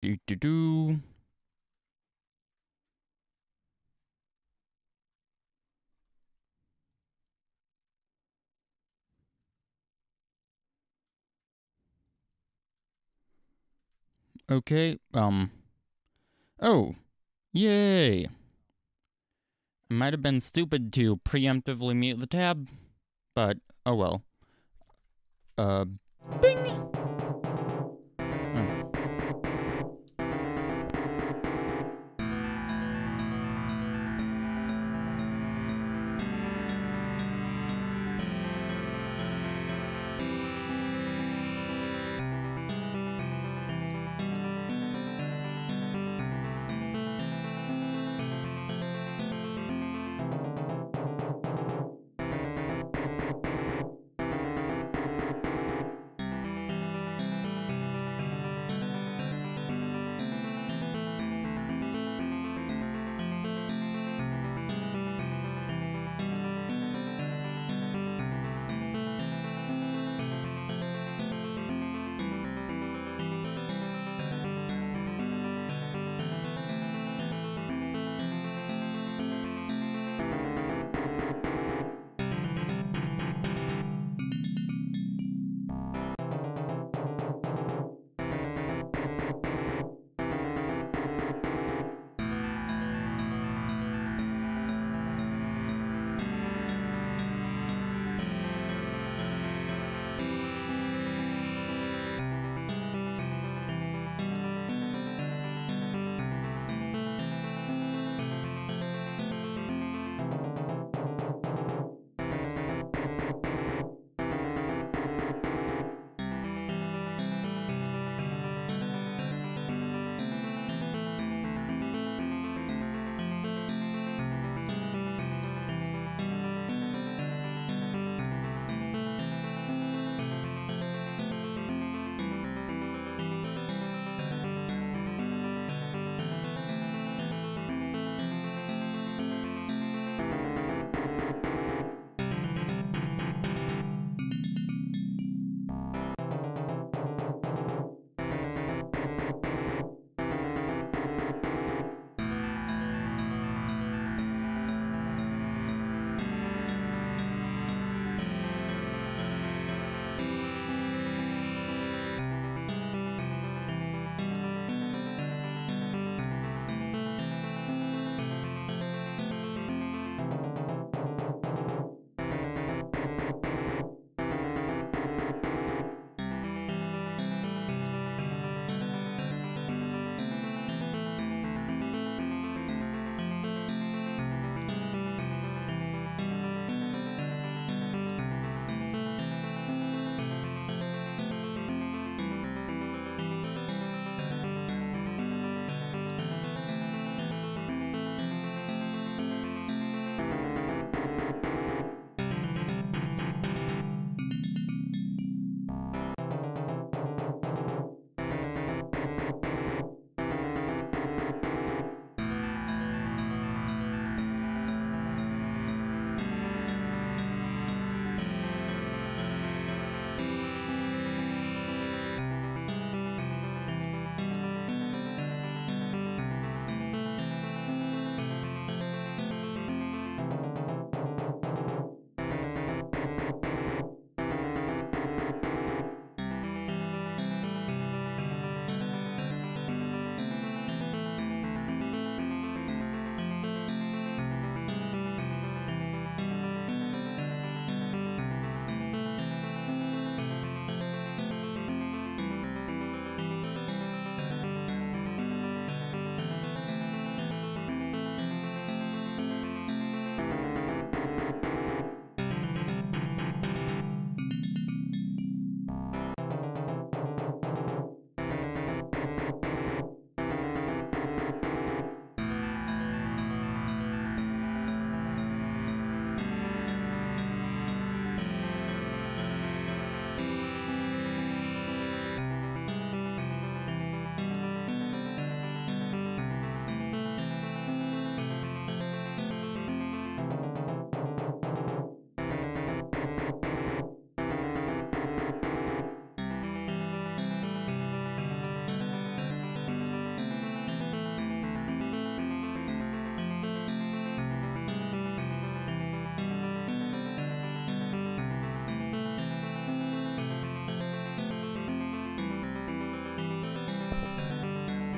Do do do. Okay. Oh, yay! It might have been stupid to preemptively mute the tab, but oh well. Bing! Oh.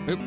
Oop.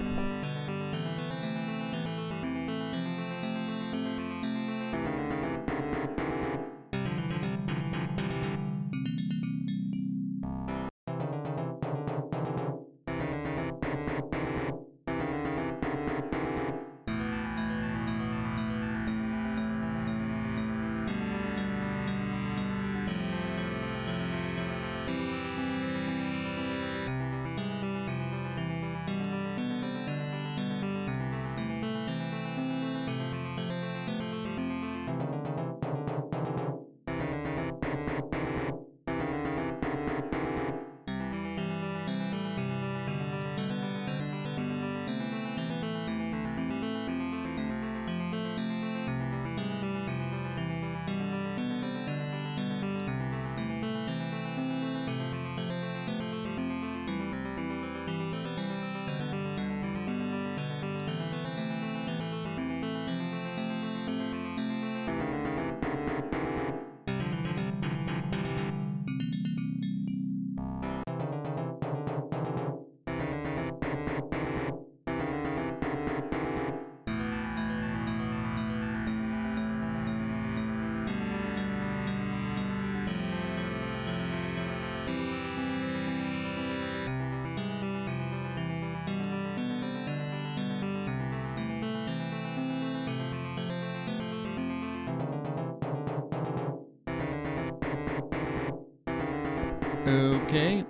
Okay,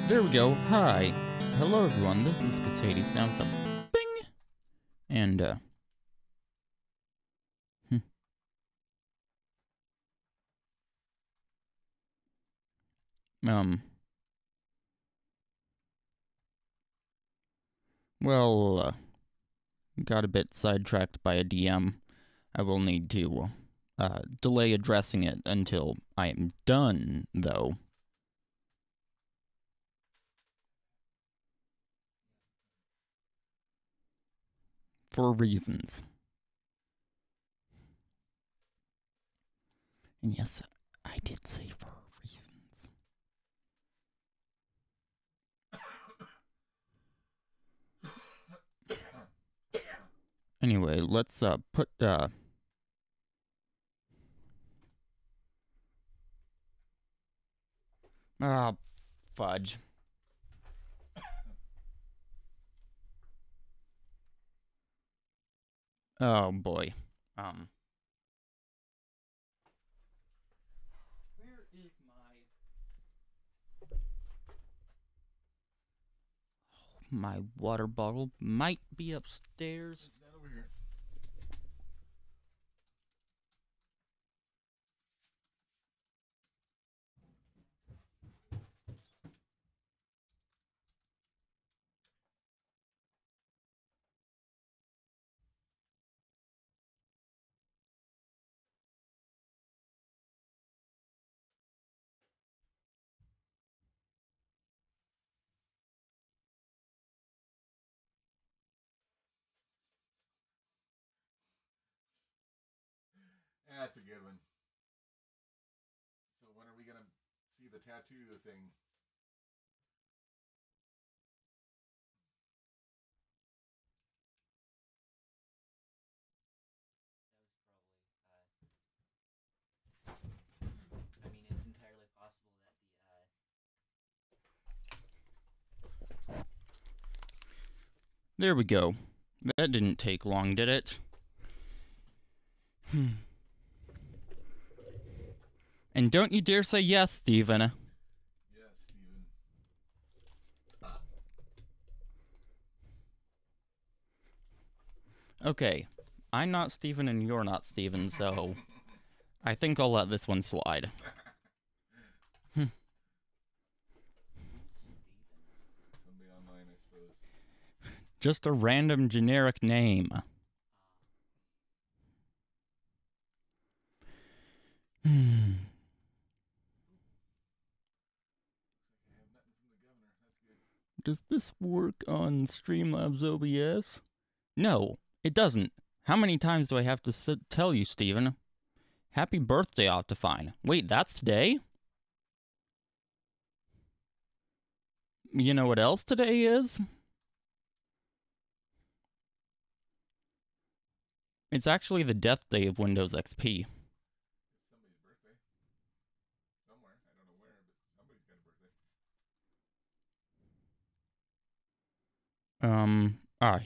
there we go. Hi. Hello, everyone. This is Casady Samson. Bing! And, well, got a bit sidetracked by a DM. I will need to, delay addressing it until I am done, though. For reasons. And yes, I did say for reasons. Anyway, let's, put, ah, fudge. Oh, boy. Where is my water bottle? Might be upstairs. It's not over here. That's a good one. So when are we gonna see the tattoo thing? I mean, it's entirely possible that There we go. That didn't take long, did it? And don't you dare say yes, Steven. Yes, Steven. Okay, I'm not Steven and you're not Steven, so I think I'll let this one slide. Somebody online, I suppose. Just a random generic name. Does this work on Streamlabs OBS? No, it doesn't. How many times do I have to tell you, Steven? Happy birthday, Optifine. Wait, that's today? You know what else today is? It's actually the death day of Windows XP. It's somebody's birthday. Somewhere. I don't know where, but somebody's got a birthday.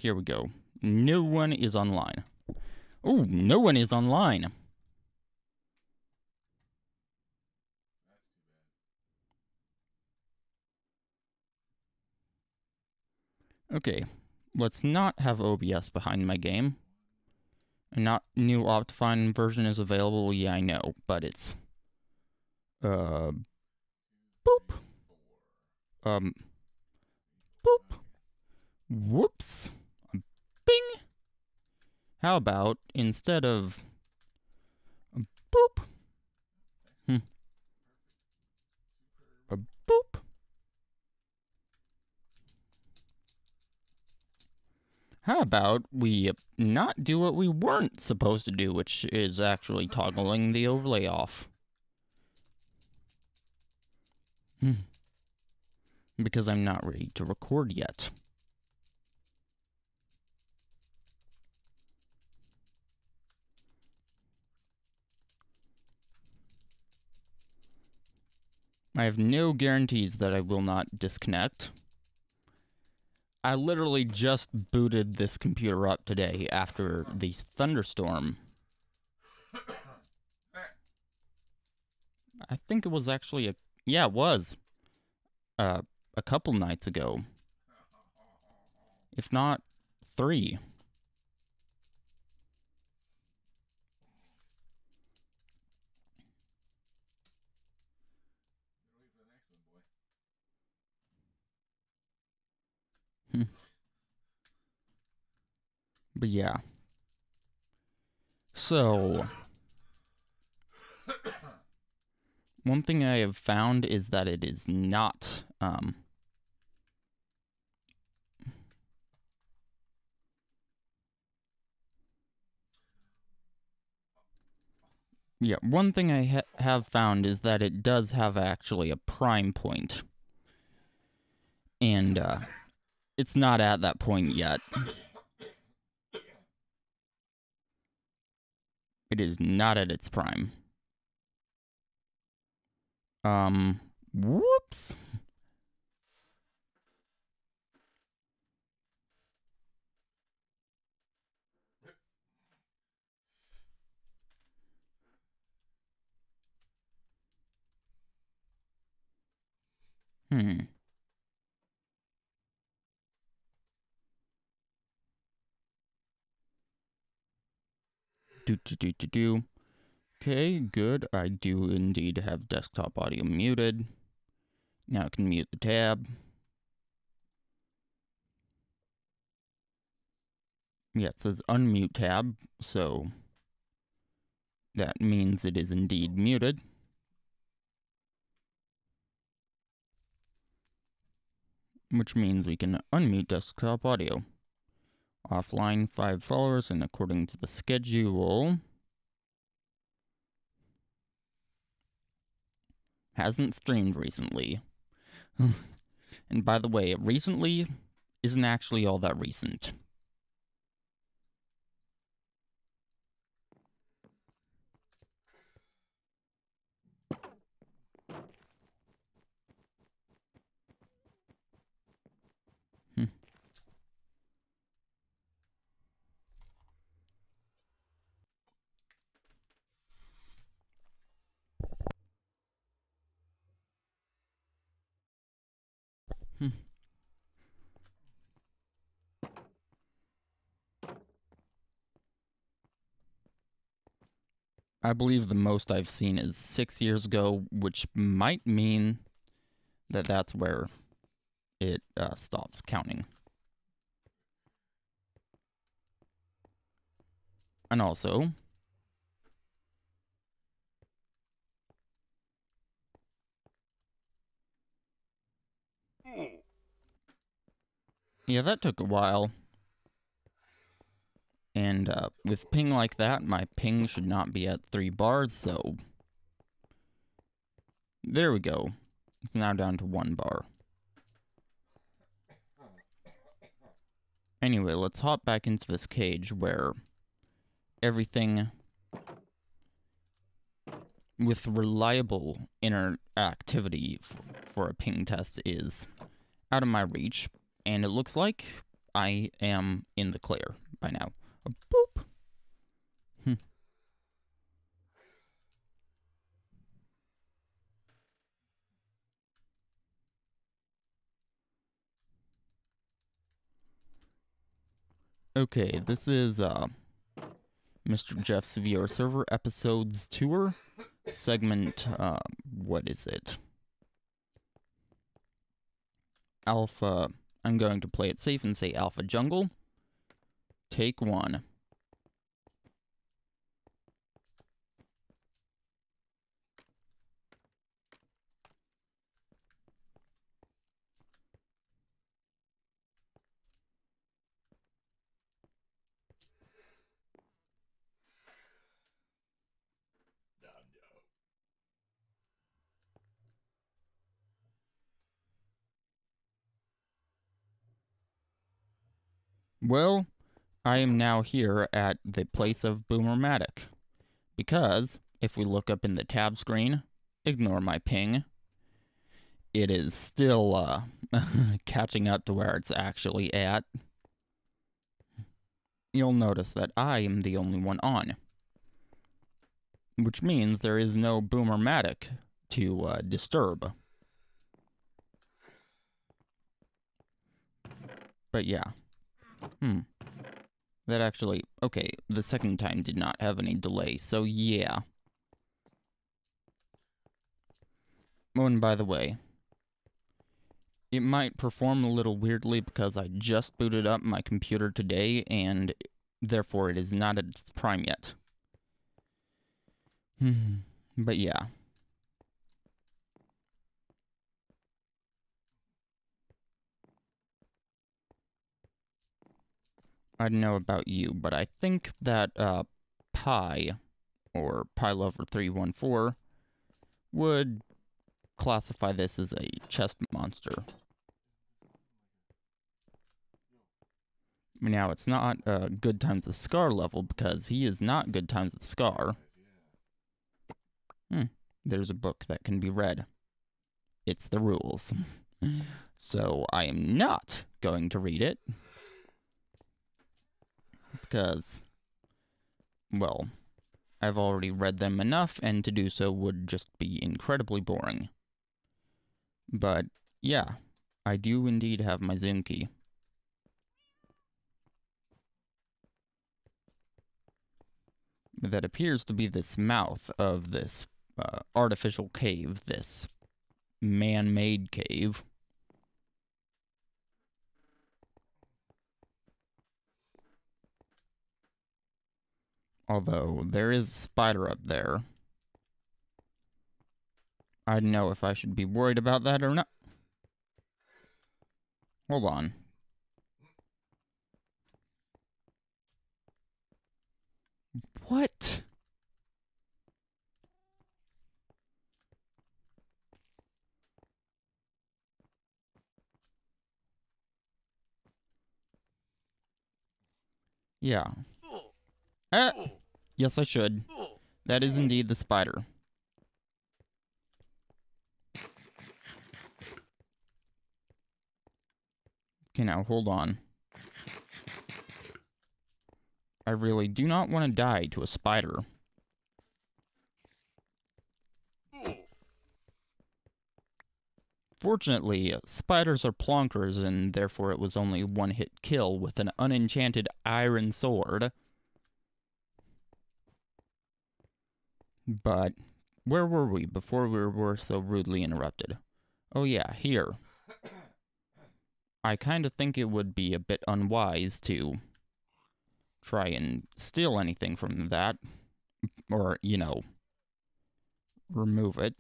Here we go. No one is online. Oh, no one is online. That's too bad. Okay, let's not have OBS behind my game. And not new Optifine version is available, yeah, I know, but it's... boop. Boop. Whoops. Bing. How about, instead of... boop. A boop. How about we not do what we weren't supposed to do, which is actually toggling the overlay off. Because I'm not ready to record yet. I have no guarantees that I will not disconnect. I literally just booted this computer up today after the thunderstorm. I think it was actually a... yeah, it was. A couple nights ago. If not, 3. But yeah. So... one thing I have found is that it is not, yeah, one thing I have found is that it does have actually a prime point. And, it's not at that point yet. It is not at its prime. Whoops. Okay, good. I do indeed have desktop audio muted. Now I can mute the tab. Yeah, it says unmute tab, so that means it is indeed muted. Which means we can unmute desktop audio. Offline 5 followers, and according to the schedule... hasn't streamed recently. And by the way, recently isn't actually all that recent. I believe the most I've seen is 6 years ago, which might mean that that's where it stops counting. And also, yeah, that took a while. And with ping like that, my ping should not be at 3 bars, so... there we go. It's now down to 1 bar. Anyway, let's hop back into this cage where everything with reliable interactivity for a ping test is out of my reach, and it looks like I am in the clear by now. Boop! Okay, this is MisterGeof's viewer server episodes tour segment. What is it? Alpha. I'm going to play it safe and say Alpha Jungle. Take 1. Well, I am now here at the place of Boomermatic, because if we look up in the tab screen, ignore my ping, it is still catching up to where it's actually at. You'll notice that I am the only one on, which means there is no Boomermatic to disturb. But yeah. That actually... Okay, the second time did not have any delay, so yeah. Oh, and by the way, it might perform a little weirdly because I just booted up my computer today, and therefore it is not at its prime yet. But yeah. I don't know about you, but I think that Pi, or PiLover314, would classify this as a chest monster. Now, it's not Good Times with Scar level, because he is not Good Times with Scar. There's a book that can be read. It's the rules. So, I am not going to read it. Because, well, I've already read them enough, and to do so would just be incredibly boring. But, yeah, I do indeed have my Zoom key. That appears to be this mouth of this artificial cave, this man-made cave. Although, there is a spider up there. I don't know if I should be worried about that or not. Hold on. What? Yeah. Yes, I should. That is indeed the spider. Okay, now, hold on. I really do not want to die to a spider. Fortunately, spiders are plonkers, and therefore it was only one-hit kill with an unenchanted iron sword. But, where were we before we were so rudely interrupted? Oh yeah, here. I kind of think it would be a bit unwise to try and steal anything from that. Or, you know, remove it.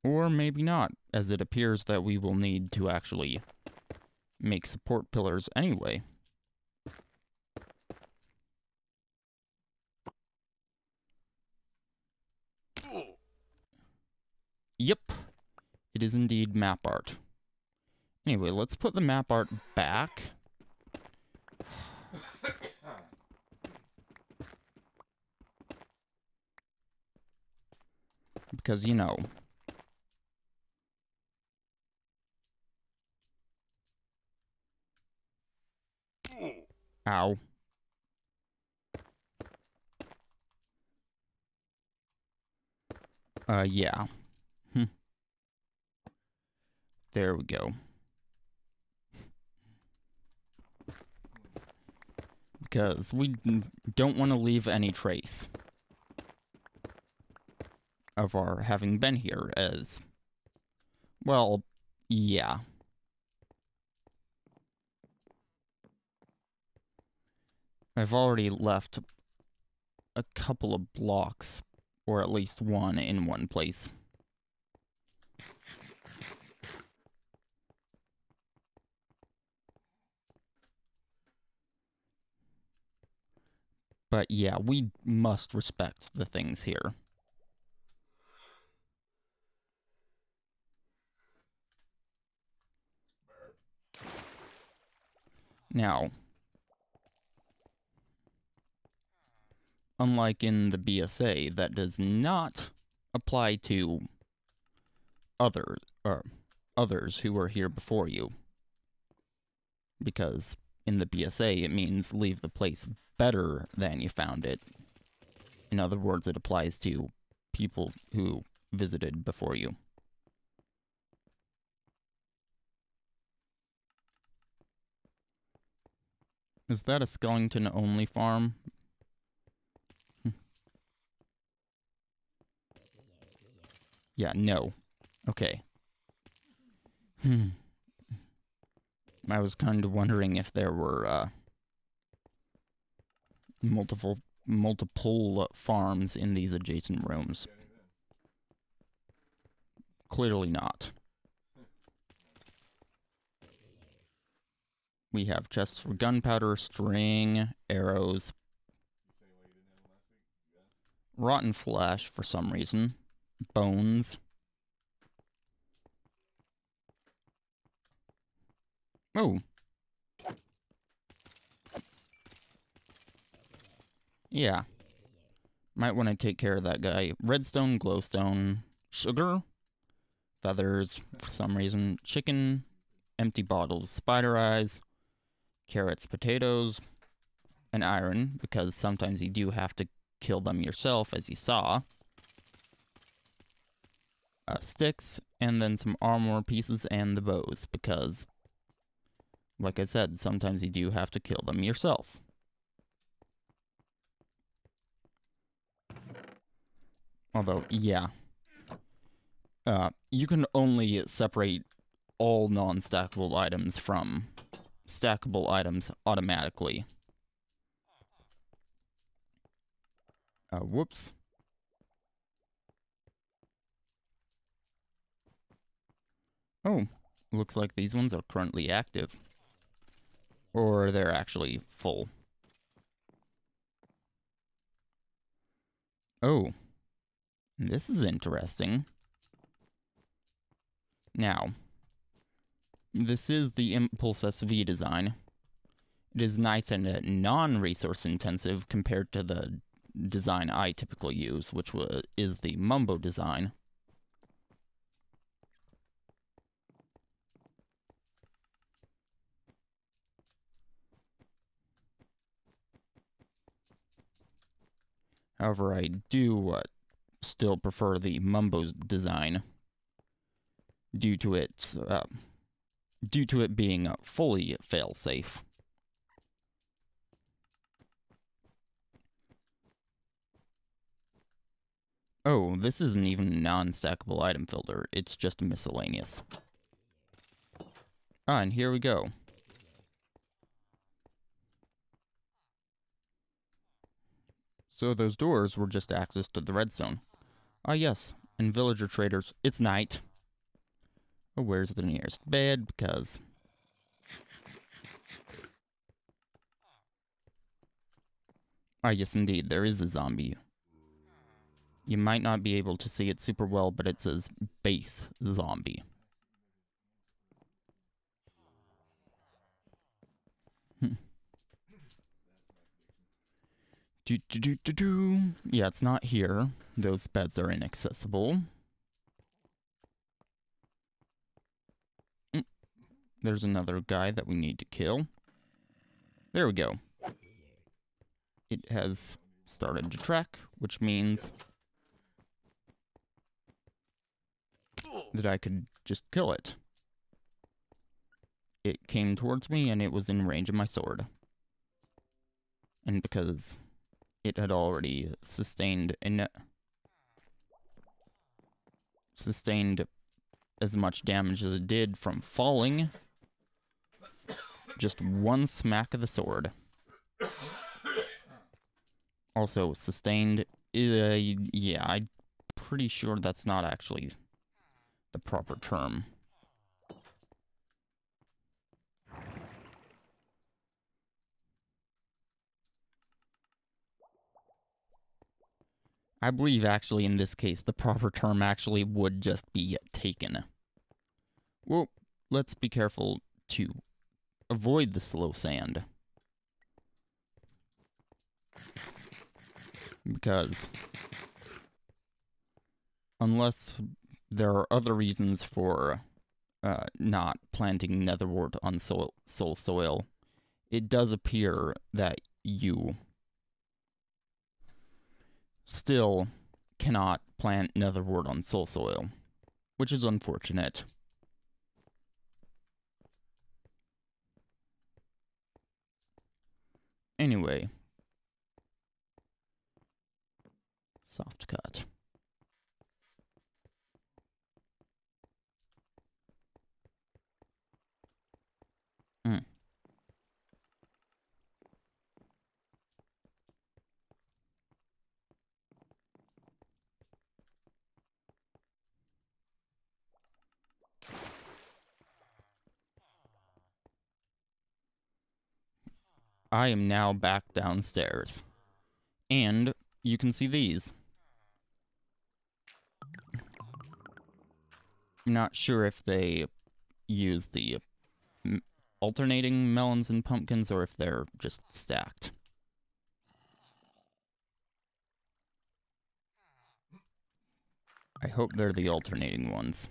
Or maybe not, as it appears that we will need to actually make support pillars anyway. Yep, it is indeed map art. Anyway, let's put the map art back. Because, you know. Ow. Yeah. There we go. Because we don't want to leave any trace of our having been here as... Well, yeah. I've already left a couple of blocks, or at least one in one place. But yeah, we must respect the things here. Now, unlike in the BSA, that does not apply to others who were here before you. Because in the BSA, it means leave the place better than you found it. In other words, it applies to people who visited before you. Is that a Skellington-only farm? Yeah, no. Okay. I was kind of wondering if there were, multiple farms in these adjacent rooms. Clearly not. We have chests for gunpowder, string, arrows, rotten flesh for some reason, bones. Oh. Yeah. Might want to take care of that guy. Redstone, glowstone, sugar, feathers for some reason, chicken, empty bottles, spider eyes, carrots, potatoes, and iron, because sometimes you do have to kill them yourself, as you saw. Sticks, and then some armor pieces and the bows, because, like I said, sometimes you do have to kill them yourself. Although, yeah. You can only separate all non-stackable items from stackable items automatically. Whoops. Oh, looks like these ones are currently active. Or they're actually full. Oh, this is interesting. Now, this is the Impulse SV design. It is nice and non-resource intensive compared to the design I typically use, which is the Mumbo design. However, I do still prefer the Mumbo's design due to it being fully fail-safe. Oh, this isn't even a non-stackable item filter. It's just miscellaneous. Ah, and here we go. So those doors were just access to the redstone. Ah, yes, and villager traders. It's night. Oh, where's the nearest bed? Because... Ah, yes, indeed, there is a zombie. You might not be able to see it super well, but it says base zombie. Yeah, it's not here. Those beds are inaccessible. There's another guy that we need to kill. There we go. It has started to track, which means that I could just kill it. It came towards me and it was in range of my sword. And because it had already sustained as much damage as it did from falling, just one smack of the sword. Also, sustained, yeah, I'm pretty sure that's not actually the proper term. I believe actually in this case the proper term actually would just be taken. Well, let's be careful to avoid the slow sand. Because unless there are other reasons for not planting netherwort on soul soil, it does appear that you still cannot plant netherwort on soul soil, which is unfortunate. Anyway, soft cut. I am now back downstairs. And you can see these. I'm not sure if they use the alternating melons and pumpkins or if they're just stacked. I hope they're the alternating ones.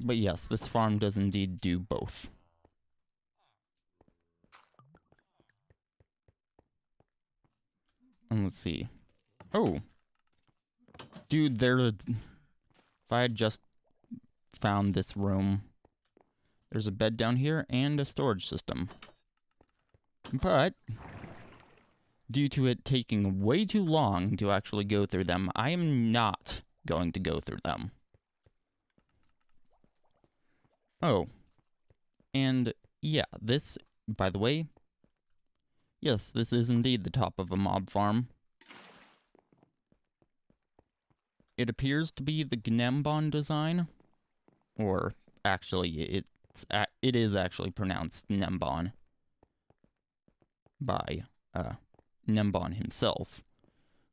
But yes, this farm does indeed do both. And let's see. Oh! Dude, if I had just found this room, there's a bed down here and a storage system. But due to it taking way too long to actually go through them, I am not going to go through them. Oh, and yeah, this, by the way, yes, this is indeed the top of a mob farm. It appears to be the Gnembon design, or actually, it is actually pronounced Nembon by Nembon himself.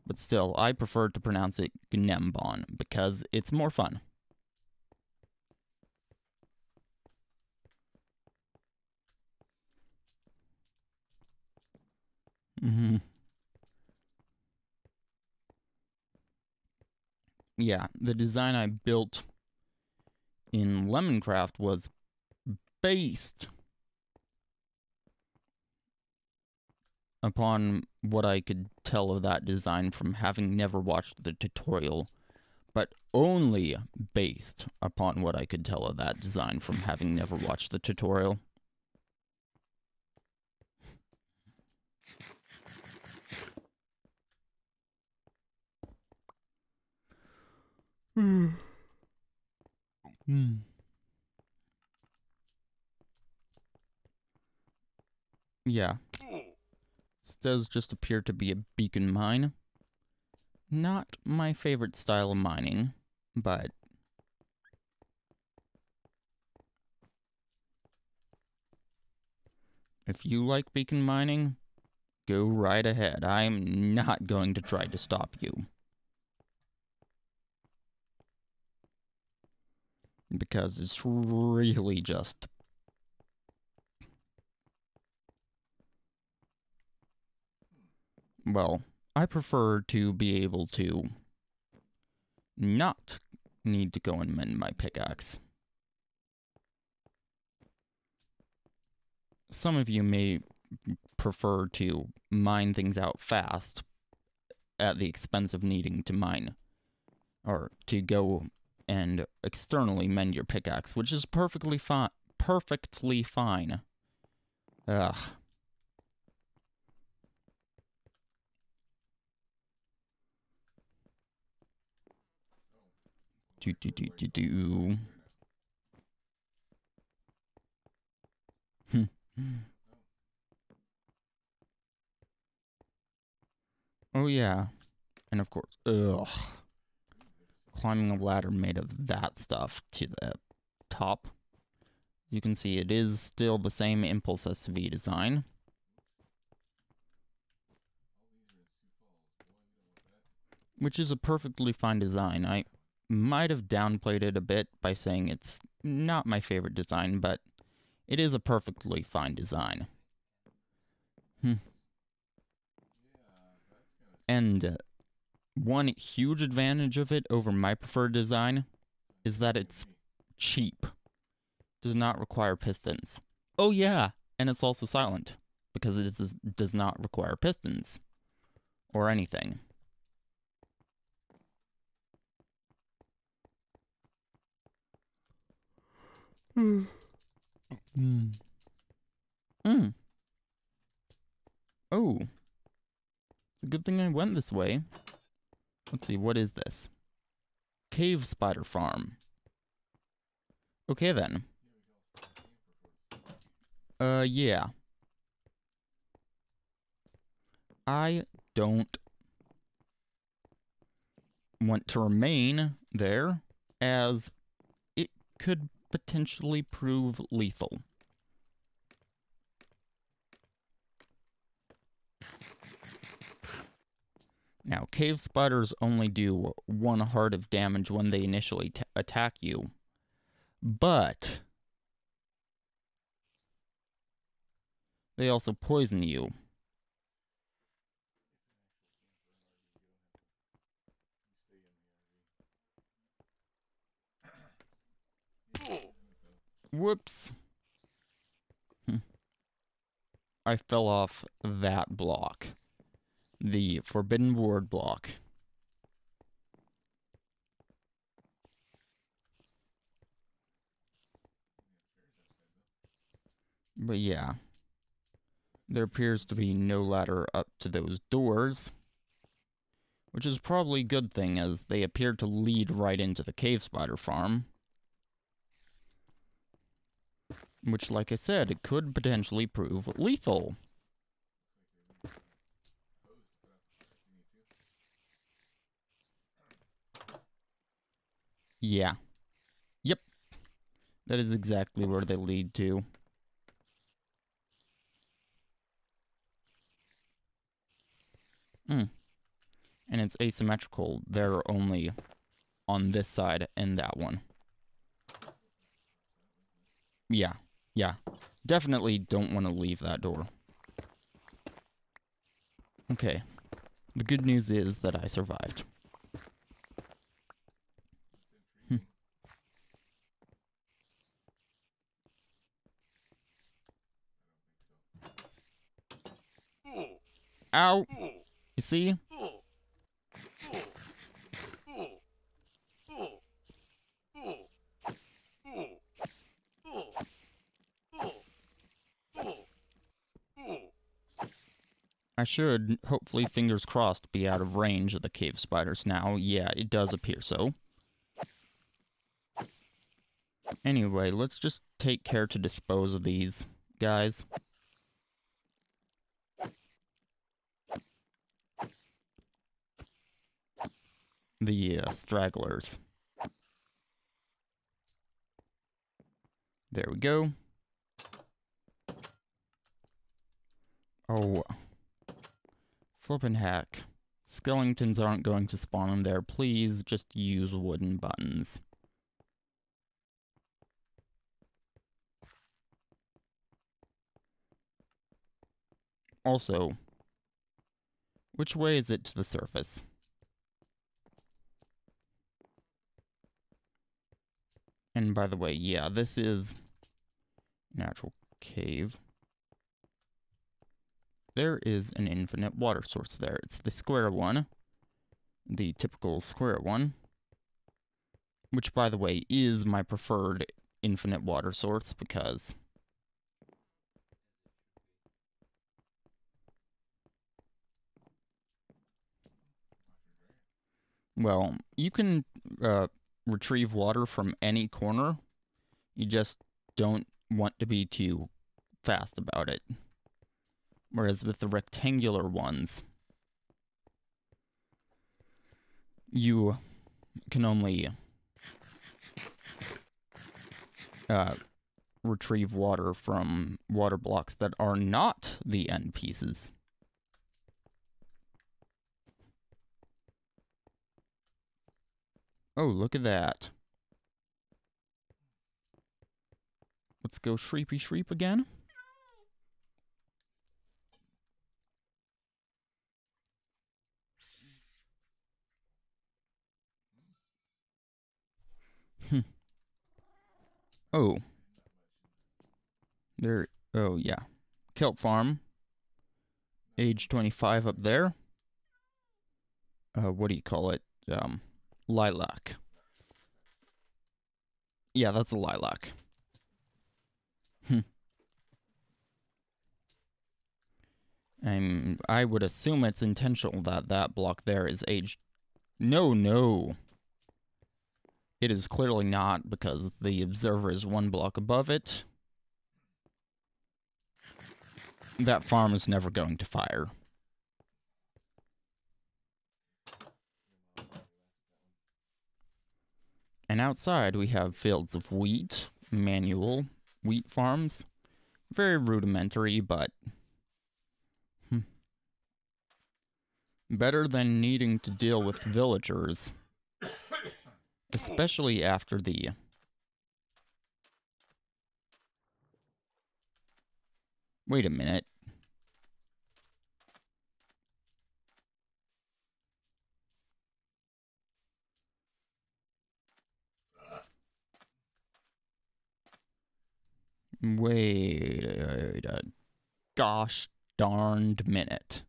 But still, I prefer to pronounce it Gnembon because it's more fun. Yeah, the design I built in Lemoncraft was based upon what I could tell of that design from having never watched the tutorial, but only based upon what I could tell of that design from having never watched the tutorial. Yeah. This does just appear to be a beacon mine. Not my favorite style of mining, but If you like beacon mining, go right ahead. I'm not going to try to stop you. Because it's really just... Well, I prefer to be able to not need to go and mend my pickaxe. Some of you may prefer to mine things out fast at the expense of needing to mine, or to go and externally mend your pickaxe, which is perfectly fine. Perfectly fine. Ugh. Do. Oh yeah, and of course, ugh. Climbing a ladder made of that stuff to the top. As you can see, it is still the same Impulse SV design. Which is a perfectly fine design. I might have downplayed it a bit by saying it's not my favorite design, but it is a perfectly fine design. And one huge advantage of it over my preferred design is that it's cheap. Does not require pistons. Oh yeah, and it's also silent, because it does not require pistons or anything. Oh. It's a good thing I went this way. Let's see, what is this? Cave spider farm. Okay then. Yeah. I don't want to remain there, as it could potentially prove lethal. Now, cave spiders only do 1 heart of damage when they initially attack you, but they also poison you. Whoops. I fell off that block. The Forbidden Ward block. But yeah. There appears to be no ladder up to those doors. Which is probably a good thing, as they appear to lead right into the cave spider farm. Which, like I said, it could potentially prove lethal. Yeah. Yep. That is exactly where they lead to. And it's asymmetrical. They're only on this side and that one. Yeah. Yeah. Definitely don't want to leave that door. Okay. The good news is that I survived. Ow! You see? I should, hopefully, fingers crossed, be out of range of the cave spiders now. Yeah, it does appear so. Anyway, let's just take care to dispose of these guys. The stragglers. There we go. Oh. Flippin' heck. Skeletons aren't going to spawn in there. Please just use wooden buttons. Also, which way is it to the surface? And by the way, yeah, this is an actual cave. There is an infinite water source there. It's the square one. The typical square one. Which, by the way, is my preferred infinite water source because... well, you can retrieve water from any corner. You just don't want to be too fast about it. Whereas with the rectangular ones, you can only retrieve water from water blocks that are not the end pieces. Oh, look at that. Let's go shreepy shreep again. Oh. There, oh yeah. Kelp farm. Age 25 up there. What do you call it? Lilac. Yeah, that's a lilac. I would assume it's intentional that that block there is aged. No. It is clearly not, because the observer is one block above it. That farm is never going to fire. And outside we have fields of wheat, manual wheat farms. Very rudimentary, but better than needing to deal with villagers. Especially after the... Wait a minute. Wait a gosh darned minute.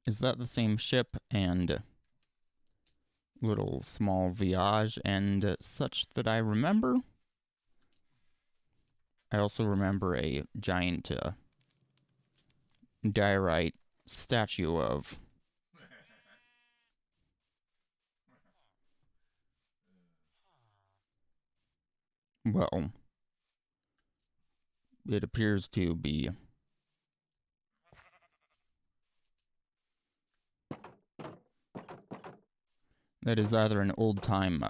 Is that the same ship and little small viage and such that I remember? I also remember a giant diorite statue of... well, it appears to be... that is either an old-time...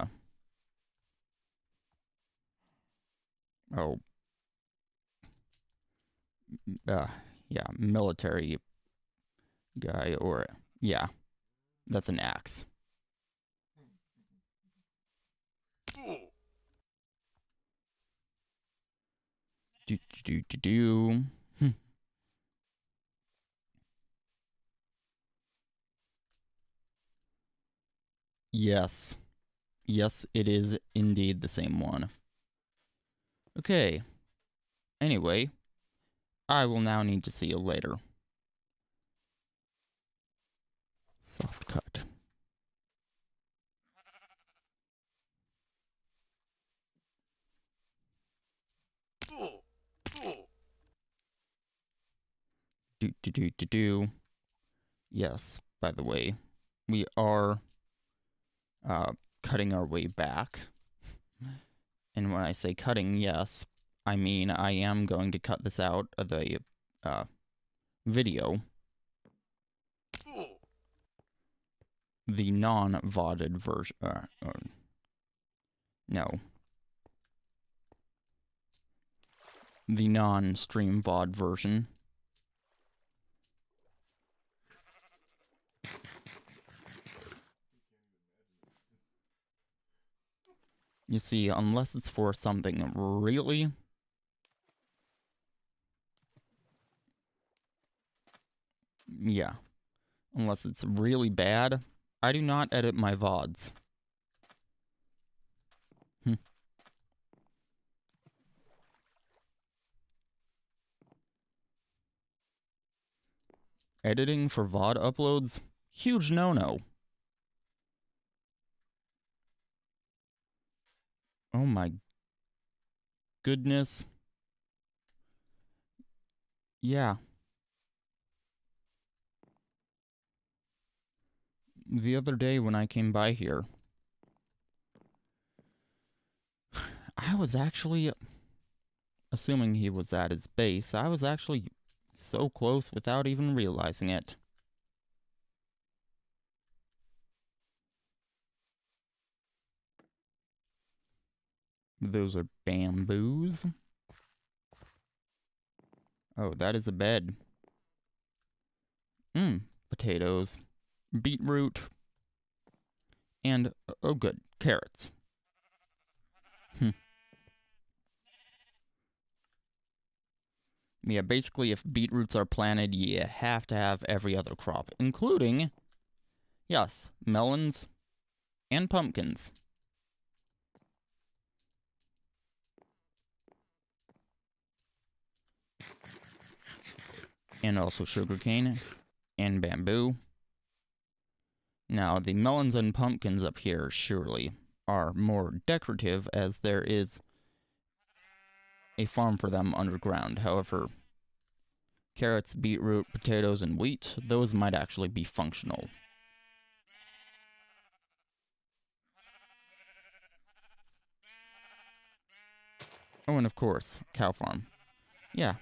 yeah, military guy, or... yeah, that's an axe. Do. Yes. Yes, it is indeed the same one. Okay. Anyway, I will now need to see you later. Soft cut. Do. Yes, by the way, we are cutting our way back. And when I say cutting, yes, I mean I am going to cut this out of the video. The non-VODed version. No. the non-stream VOD version. You see, unless it's for something really... Yeah. Unless it's really bad, I do not edit my VODs. Editing for VOD uploads? Huge no-no. Oh my goodness. Yeah. The other day when I came by here, I was actually, assuming he was at his base, I was actually so close without even realizing it. Those are bamboos. Oh, that is a bed. Potatoes. Beetroot. And, oh good, carrots. Yeah, basically if beetroots are planted, you have to have every other crop, including, yes, melons and pumpkins. And also sugarcane and bamboo. Now, the melons and pumpkins up here surely are more decorative, as there is a farm for them underground. However, carrots, beetroot, potatoes, and wheat, those might actually be functional. Oh, and of course, cow farm. Yeah.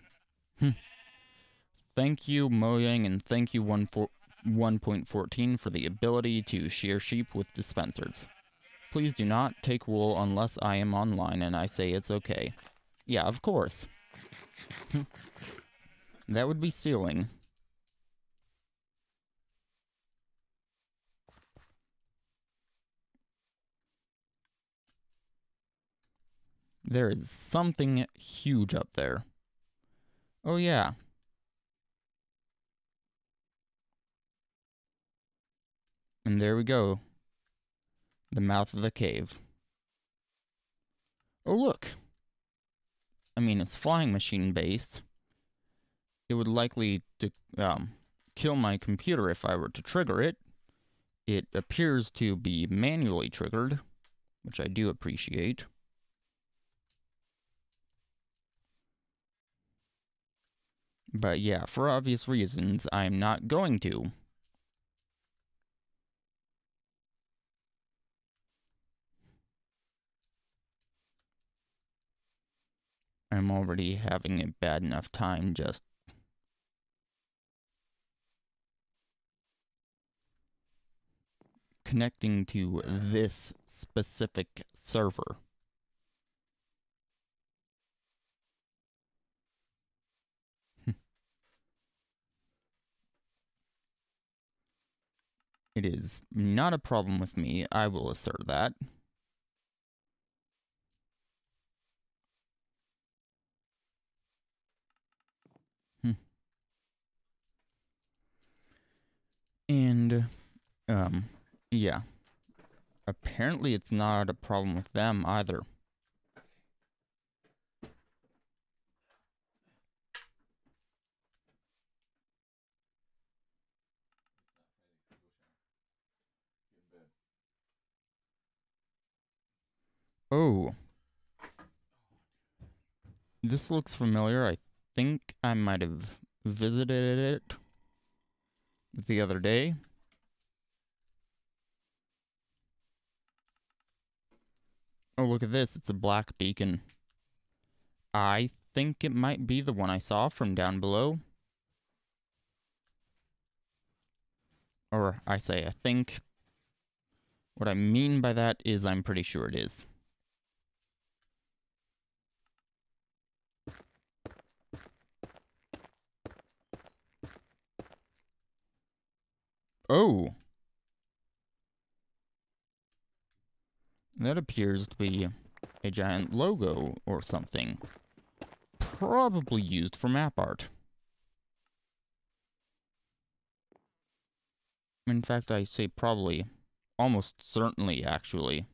Thank you, Mojang, and thank you 1.14 for the ability to shear sheep with dispensers. Please do not take wool unless I am online and I say it's okay. Yeah, of course. That would be stealing. There is something huge up there. Oh yeah. And there we go. The mouth of the cave. Oh look! I mean, it's flying machine based. It would likely kill my computer if I were to trigger it. It appears to be manually triggered, which I do appreciate. But yeah, for obvious reasons, I'm not going to. I'm already having a bad enough time just connecting to this specific server. It is not a problem with me, I will assert that. And, yeah. Apparently it's not a problem with them either. Oh. This looks familiar. I think I might have visited it the other day. Oh, look at this. It's a black beacon. I think it might be the one I saw from down below. Or, I say I think. What I mean by that is I'm pretty sure it is. Oh! That appears to be a giant logo or something. Probably used for map art. In fact, I say probably. Almost certainly, actually.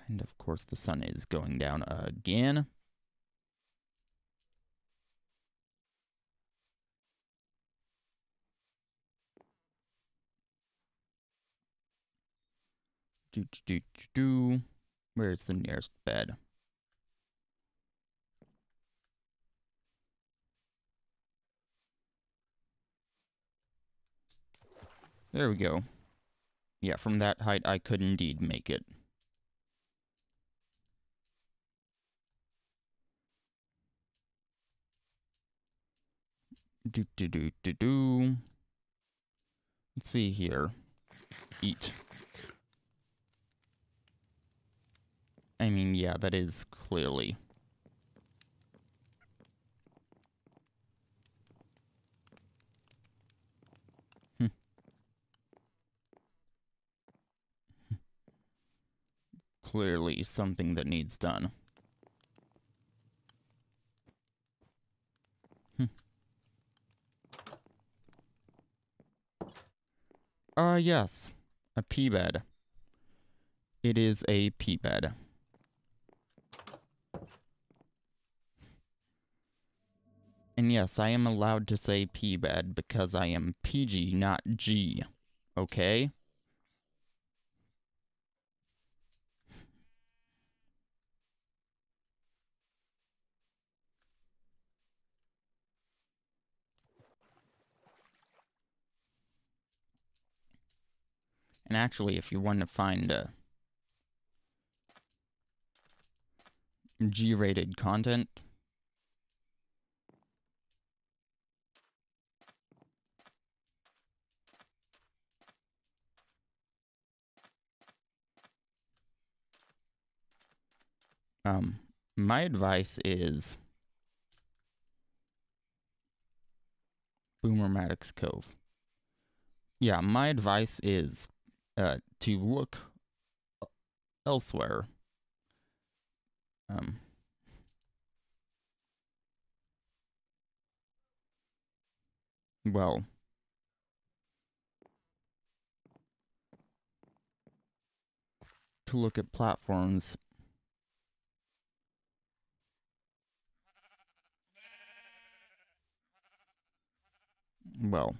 And of course, the sun is going down again. Where's the nearest bed? There we go. Yeah, from that height, I could indeed make it. Let's see here. Eat. I mean, yeah, that is clearly. Clearly something that needs done. Yes. A pea bed. It is a pea bed. And yes, I am allowed to say pea bed because I am PG, not G. Okay? And actually, if you want to find G-rated content, my advice is Boomermatics Cove. Yeah, my advice is to look elsewhere. Well, to look at platforms well,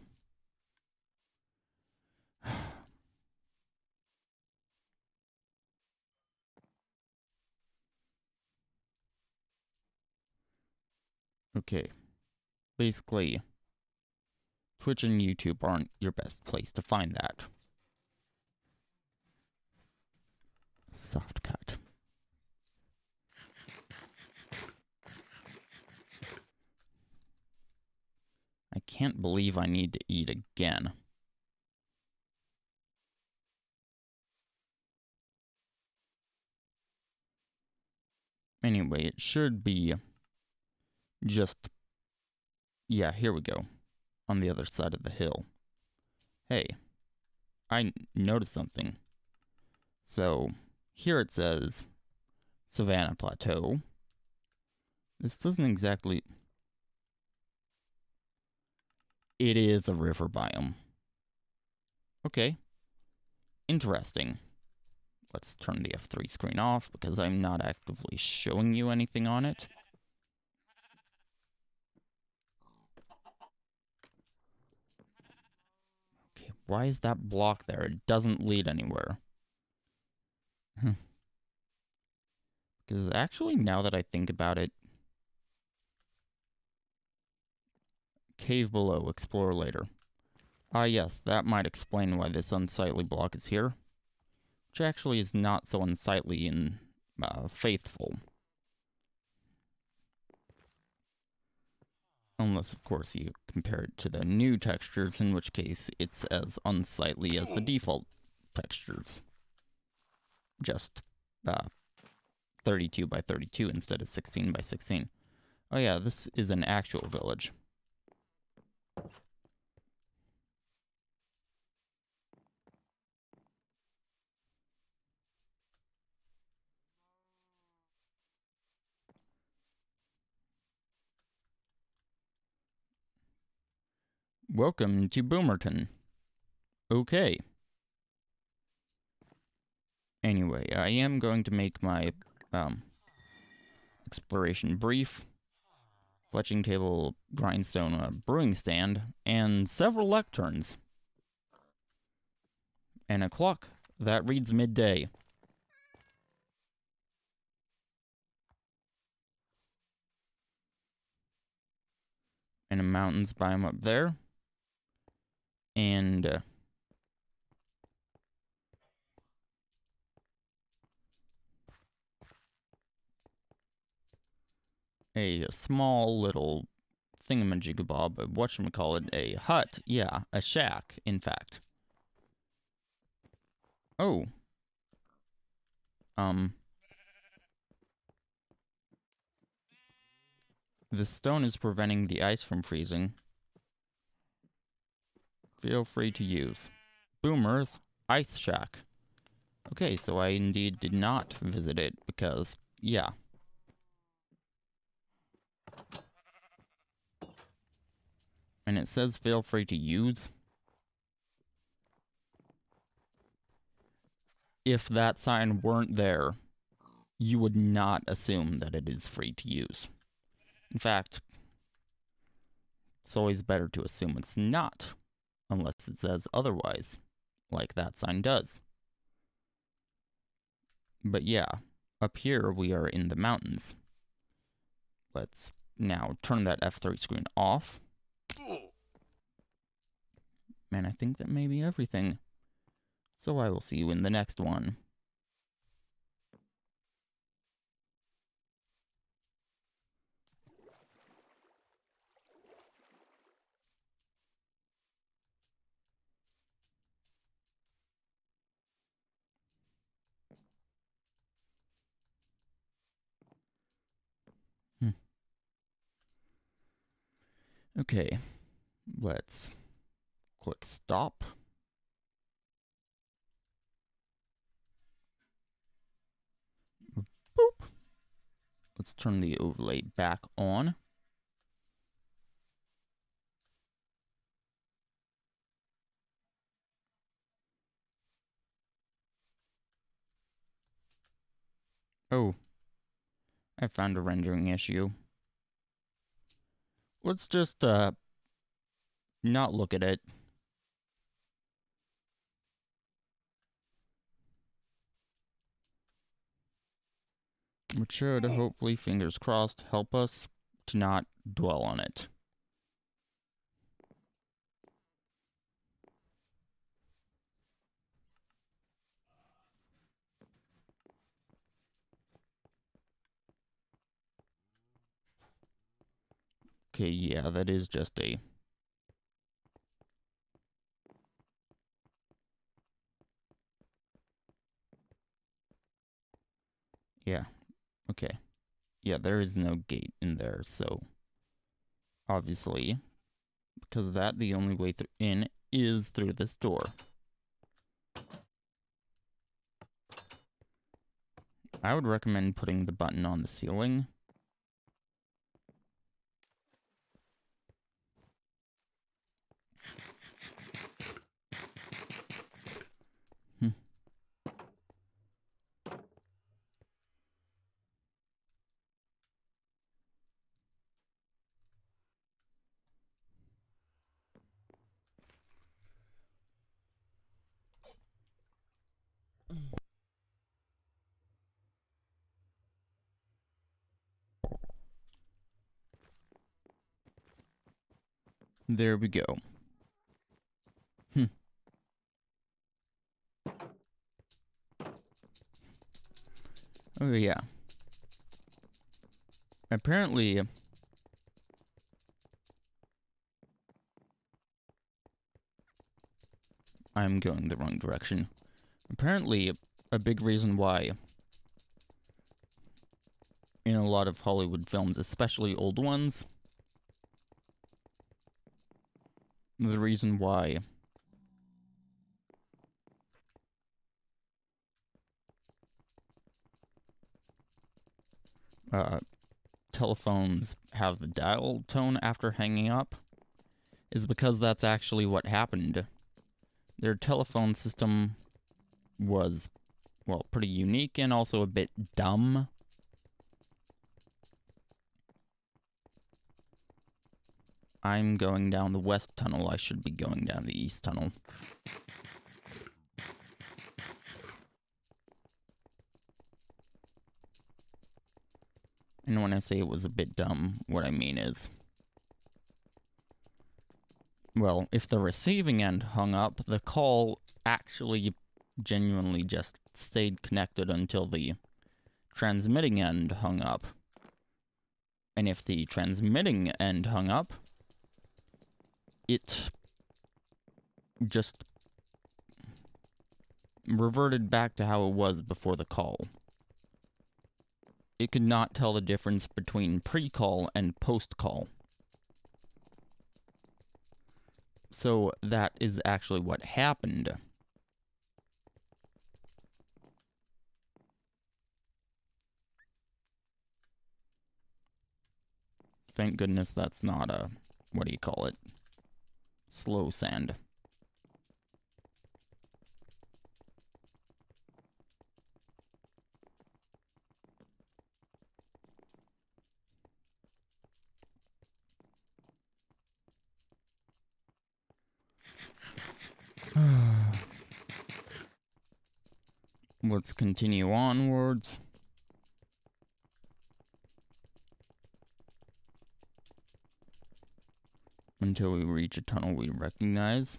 okay, basically, Twitch and YouTube aren't your best place to find that. Soft cut. I can't believe I need to eat again. Anyway, it should be just... Yeah, here we go. On the other side of the hill. Hey, I noticed something. So, here it says Savannah Plateau. This doesn't exactly... It is a river biome. Okay. Interesting. Let's turn the F3 screen off because I'm not actively showing you anything on it. Okay, why is that block there? It doesn't lead anywhere. Because actually, now that I think about it, cave below, explore later. Yes, that might explain why this unsightly block is here. Which actually is not so unsightly and faithful. Unless, of course, you compare it to the new textures, in which case it's as unsightly as the default textures. Just 32 by 32 instead of 16 by 16. Oh yeah, this is an actual village. Welcome to Boomerton. Okay. Anyway, I am going to make my exploration brief. Fletching table, grindstone, brewing stand, and several lecterns. And a clock that reads midday. And a mountains biome up there. And a small little thingamajigabob, whatchamacallit, a hut. Yeah, a shack, in fact. Oh. The stone is preventing the ice from freezing. Feel free to use. Boomer's Ice Shack. Okay, so I indeed did not visit it because, yeah. And it says feel free to use. If that sign weren't there, you would not assume that it is free to use. In fact, it's always better to assume it's not, unless it says otherwise, like that sign does. But yeah, up here we are in the mountains. Let's now turn that F3 screen off. And I think that may be everything. So I will see you in the next one. Okay, let's click stop. Boop. Let's turn the overlay back on. Oh, I found a rendering issue. Let's just, not look at it. Which should, hopefully, fingers crossed, help us to not dwell on it. Okay, yeah, that is just a... Yeah, okay. Yeah, there is no gate in there, so... Obviously, because of that, the only way in is through this door. I would recommend putting the button on the ceiling. There we go. Oh yeah. Apparently... I'm going the wrong direction. Apparently, a big reason why in a lot of Hollywood films, especially old ones. The reason why telephones have the dial tone after hanging up is because that's actually what happened. Their telephone system was, well, pretty unique and also a bit dumb. I'm going down the west tunnel. I should be going down the east tunnel. And when I say it was a bit dumb, what I mean is, well, if the receiving end hung up, the call actually genuinely just stayed connected until the transmitting end hung up. And if the transmitting end hung up, it just reverted back to how it was before the call. It could not tell the difference between pre-call and post-call. So that is actually what happened. Thank goodness that's not a, what do you call it? Slow sand. Let's continue onwards. Until we reach a tunnel we recognize.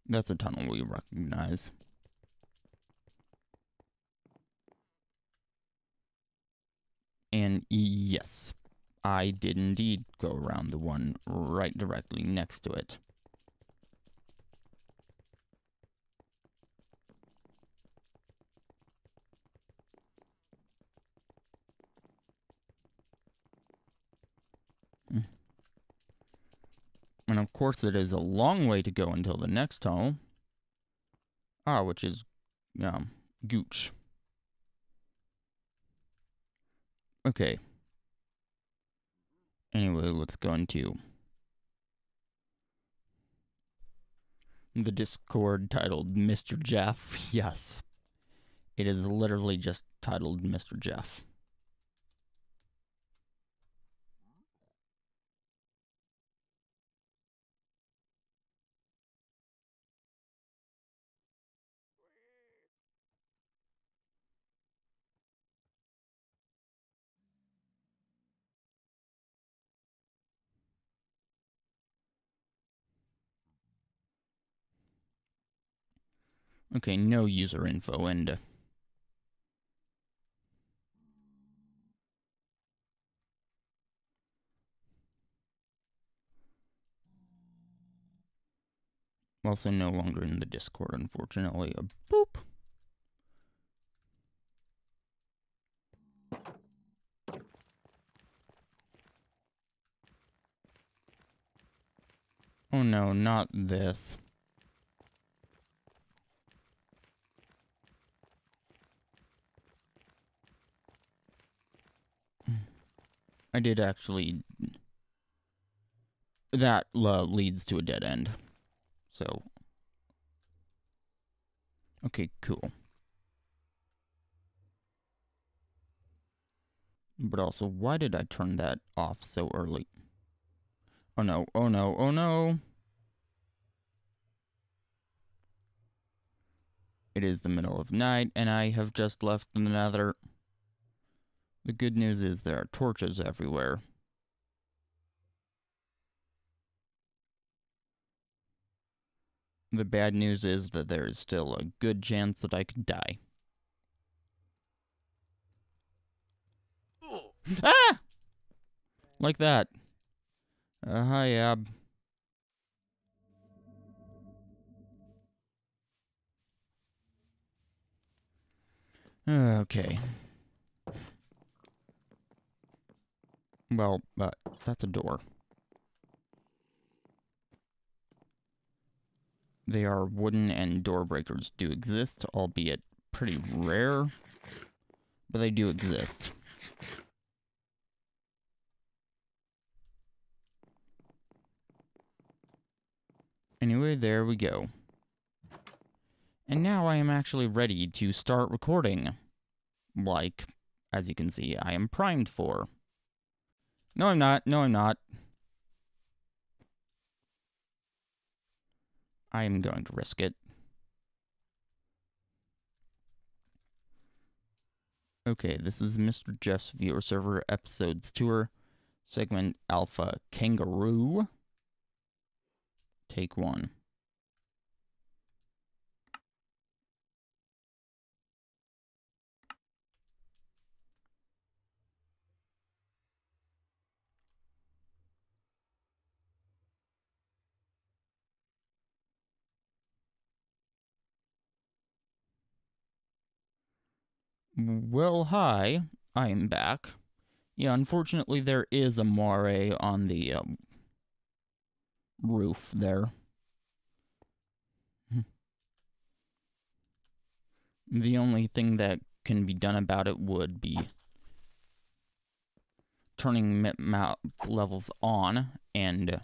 That's a tunnel we recognize. And yes, I did indeed go around the one right directly next to it. And of course it is a long way to go until the next tunnel. Which is, Gooch. Okay. Anyway, let's go into the Discord titled Mr. Jeff. Yes. It is literally just titled Mr. Jeff. Okay, no user info, and also no longer in the Discord, unfortunately. Boop! Oh no, not this. I did actually... That leads to a dead end. So... Okay, cool. But also, why did I turn that off so early? Oh no, oh no, oh no! It is the middle of night, and I have just left the nether. The good news is there are torches everywhere. The bad news is that there is still a good chance that I could die. Ah! Like that. Hi, Ab. Okay. Well, that's a door. They are wooden, and door breakers do exist, albeit pretty rare, but they do exist. Anyway, there we go. And now I am actually ready to start recording. Like, as you can see, I am primed for. No, I'm not. No, I'm not. I am going to risk it. Okay, this is MisterGeof's Viewer Server Episodes Tour, Segment Alpha Kangaroo. Take 1. Well, hi. I am back. Yeah, unfortunately there is a moire on the roof there. The only thing that can be done about it would be turning map levels on, and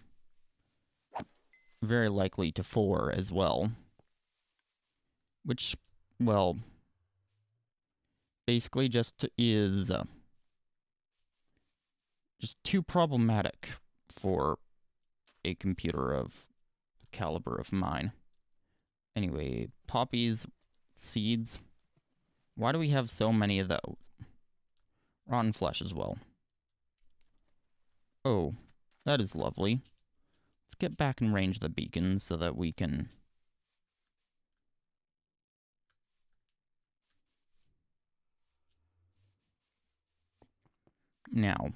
very likely to 4 as well. Which, well, basically just is just too problematic for a computer of the caliber of mine. Anyway, poppies, seeds. Why do we have so many of those? Rotten flesh as well. Oh, that is lovely. Let's get back and range the beacons so that we can... Now,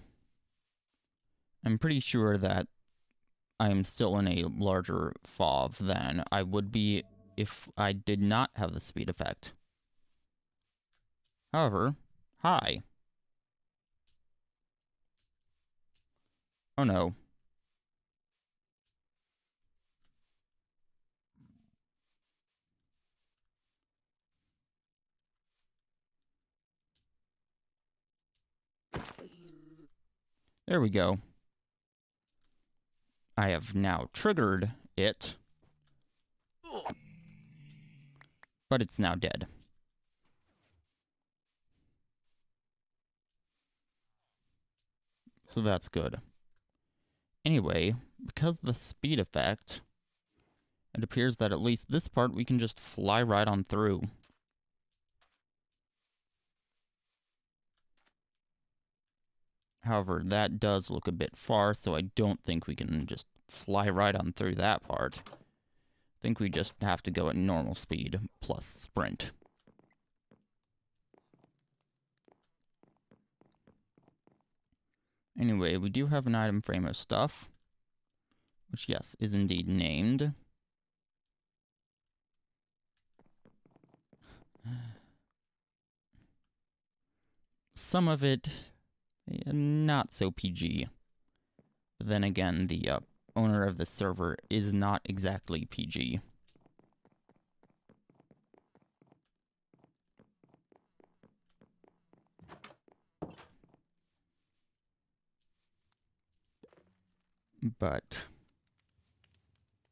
I'm pretty sure that I am still in a larger FOV than I would be if I did not have the speed effect. However, hi. Oh no. There we go. I have now triggered it, but it's now dead. So that's good. Anyway, because of the speed effect, it appears that at least this part we can just fly right on through. However, that does look a bit far, so I don't think we can just fly right on through that part. I think we just have to go at normal speed plus sprint. Anyway, we do have an item frame of stuff, which, yes, is indeed named. Some of it, not so PG. But then again, the owner of the server is not exactly PG. But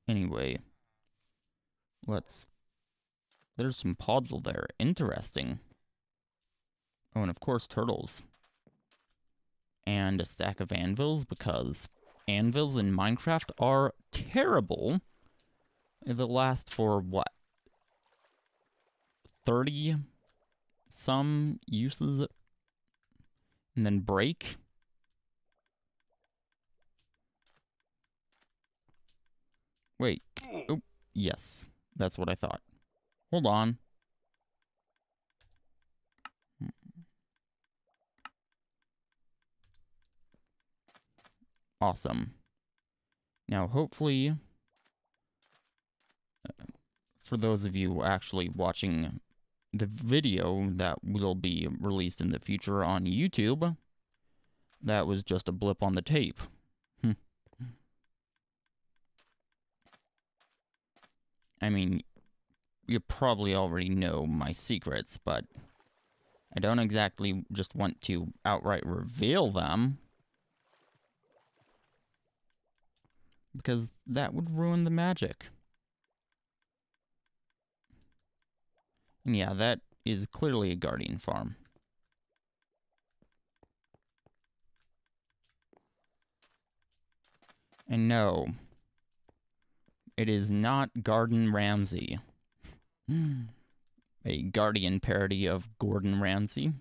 anyway, there's some podzol there. Interesting. Oh, and of course turtles. And a stack of anvils, because anvils in Minecraft are terrible. They last for, what, 30 some uses, and then break? Wait. Oh, yes. That's what I thought. Hold on. Awesome. Now, hopefully, for those of you actually watching the video that will be released in the future on YouTube, that was just a blip on the tape. I mean, you probably already know my secrets, but I don't exactly just want to outright reveal them, because that would ruin the magic. And yeah, that is clearly a Guardian farm. And no, it is not Gordon Ramsay. A Guardian parody of Gordon Ramsay.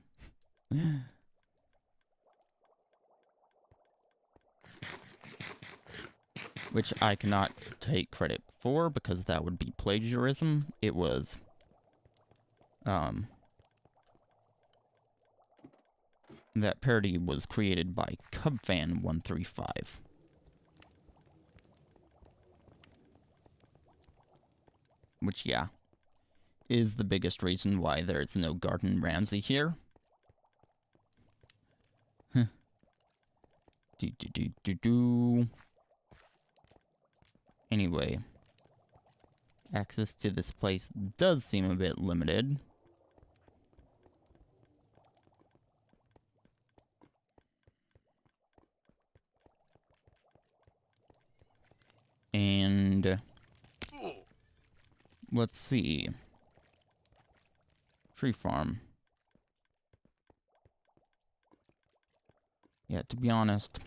Which I cannot take credit for, because that would be plagiarism. It was, that parody was created by CubFan135. Which, yeah, is the biggest reason why there is no Gordon Ramsay here. Anyway, access to this place does seem a bit limited. And let's see. Tree farm. Yeah, to be honest,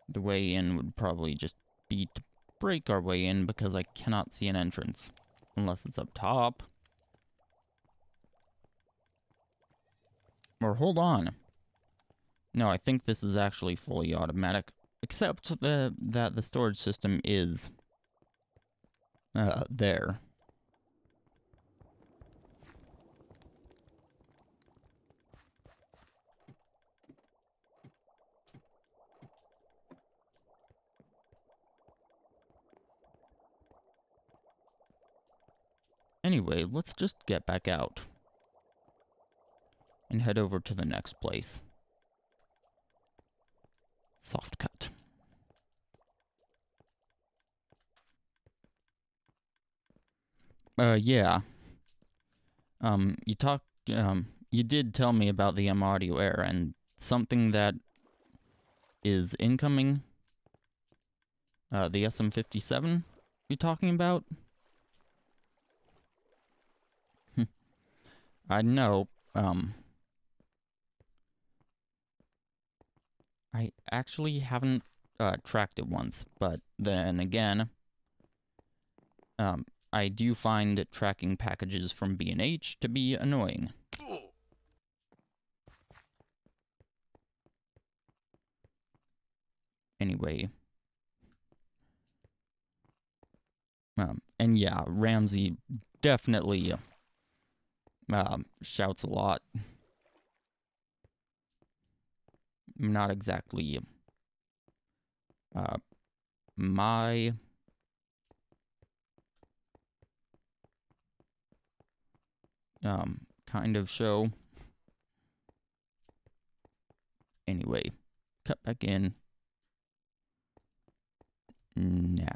the way in would probably just be to break our way in, because I cannot see an entrance. Unless it's up top. Or hold on. No, I think this is actually fully automatic. Except that the storage system is there. Anyway, let's just get back out. And head over to the next place. Soft cut. Yeah. You did tell me about the M-Audio Air, and something that is incoming. The SM57 you talking about? I know, I actually haven't tracked it once, but then again, I do find tracking packages from B&H to be annoying. Anyway. And yeah, Ramsey definitely shouts a lot. Not exactly my kind of show. Anyway, cut back in now.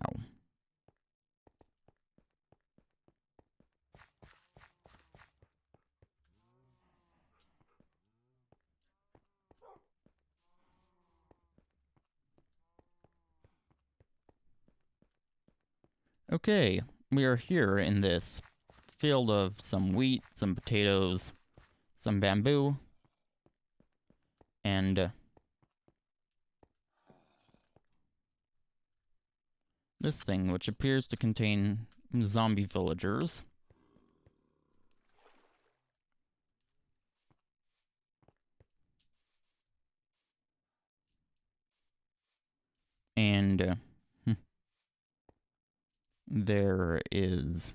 Okay, we are here in this field of some wheat, some potatoes, some bamboo, and this thing, which appears to contain zombie villagers. And there is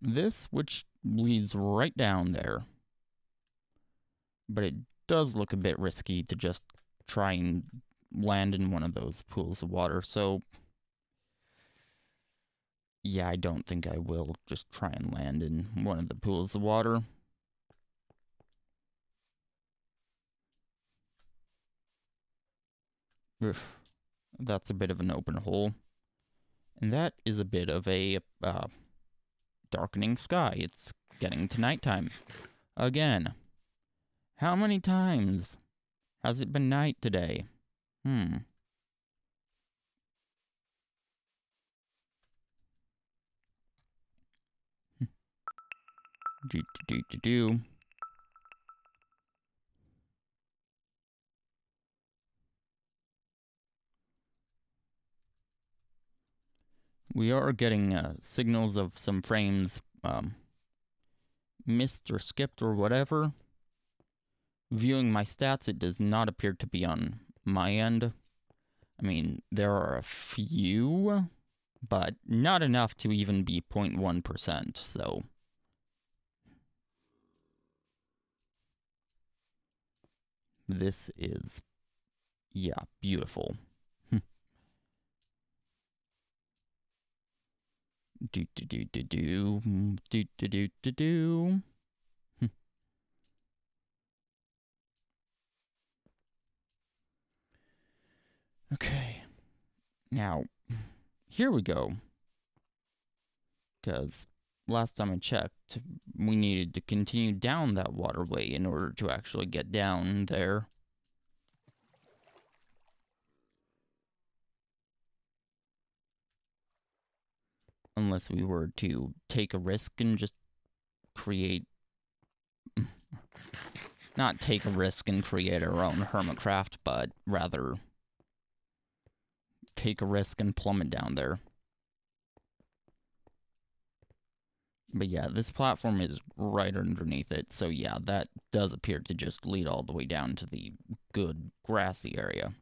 this, which leads right down there. But it does look a bit risky to just try and land in one of those pools of water, so yeah, I don't think I will just try and land in one of the pools of water. Ugh, that's a bit of an open hole. And that is a bit of a darkening sky. It's getting to nighttime. Again. How many times has it been night today? Do. We are getting signals of some frames missed or skipped or whatever. Viewing my stats, it does not appear to be on my end. I mean, there are a few, but not enough to even be 0.1%, so... This is, yeah, beautiful. Okay, now, here we go. Because last time I checked, we needed to continue down that waterway in order to actually get down there. Unless we were to take a risk and just create... Not take a risk and create our own hermitcraft, but rather take a risk and plummet down there. But yeah, this platform is right underneath it, so yeah, that does appear to just lead all the way down to the good grassy area.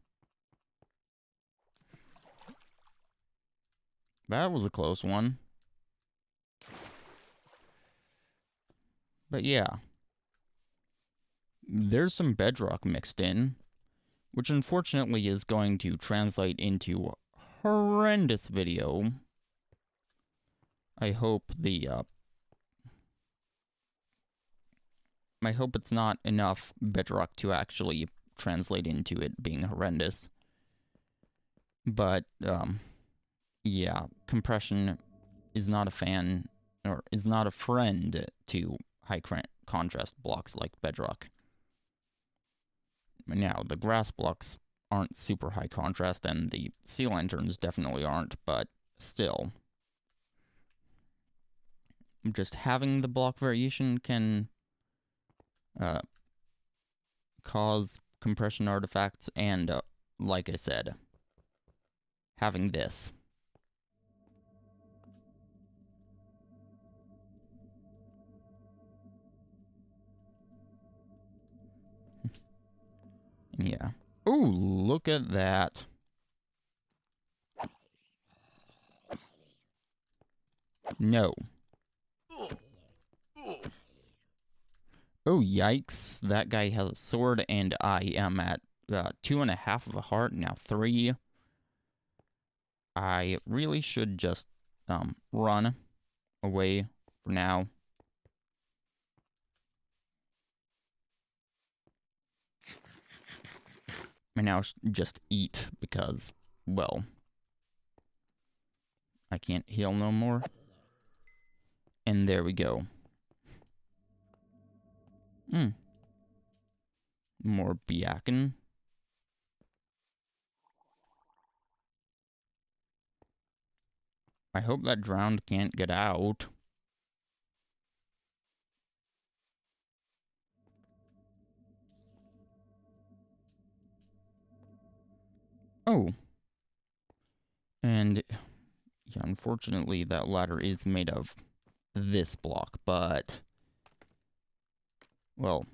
That was a close one. But yeah. There's some bedrock mixed in, which unfortunately is going to translate into horrendous video. I hope I hope it's not enough bedrock to actually translate into it being horrendous. But, yeah, compression is not a fan, or is not a friend to high contrast blocks like bedrock. Now, the grass blocks aren't super high contrast, and the sea lanterns definitely aren't, but still. Just having the block variation can cause compression artifacts, and, like I said, having this. Yeah. Ooh, look at that. No. Oh, yikes. That guy has a sword, and I am at 2.5 of a heart, now 3. I really should just run away for now. And now just eat, because, well, I can't heal no more. And there we go. More Biakin. I hope that drowned can't get out. Oh. And, yeah, unfortunately, that ladder is made of this block, but, well,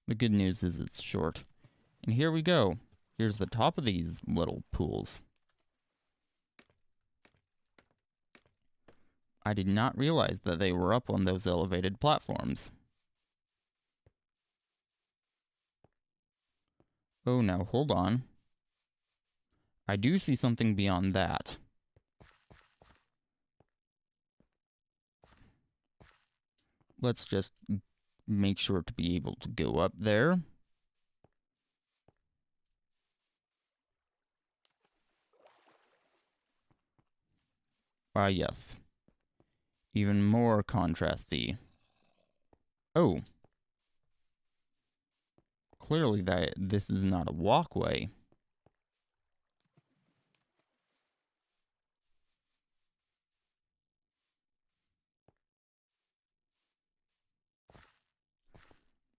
the good news is it's short. And here we go. Here's the top of these little pools. I did not realize that they were up on those elevated platforms. Oh, now hold on. I do see something beyond that. Let's just make sure to be able to go up there. Ah, yes. Even more contrasty. Oh. Clearly this is not a walkway.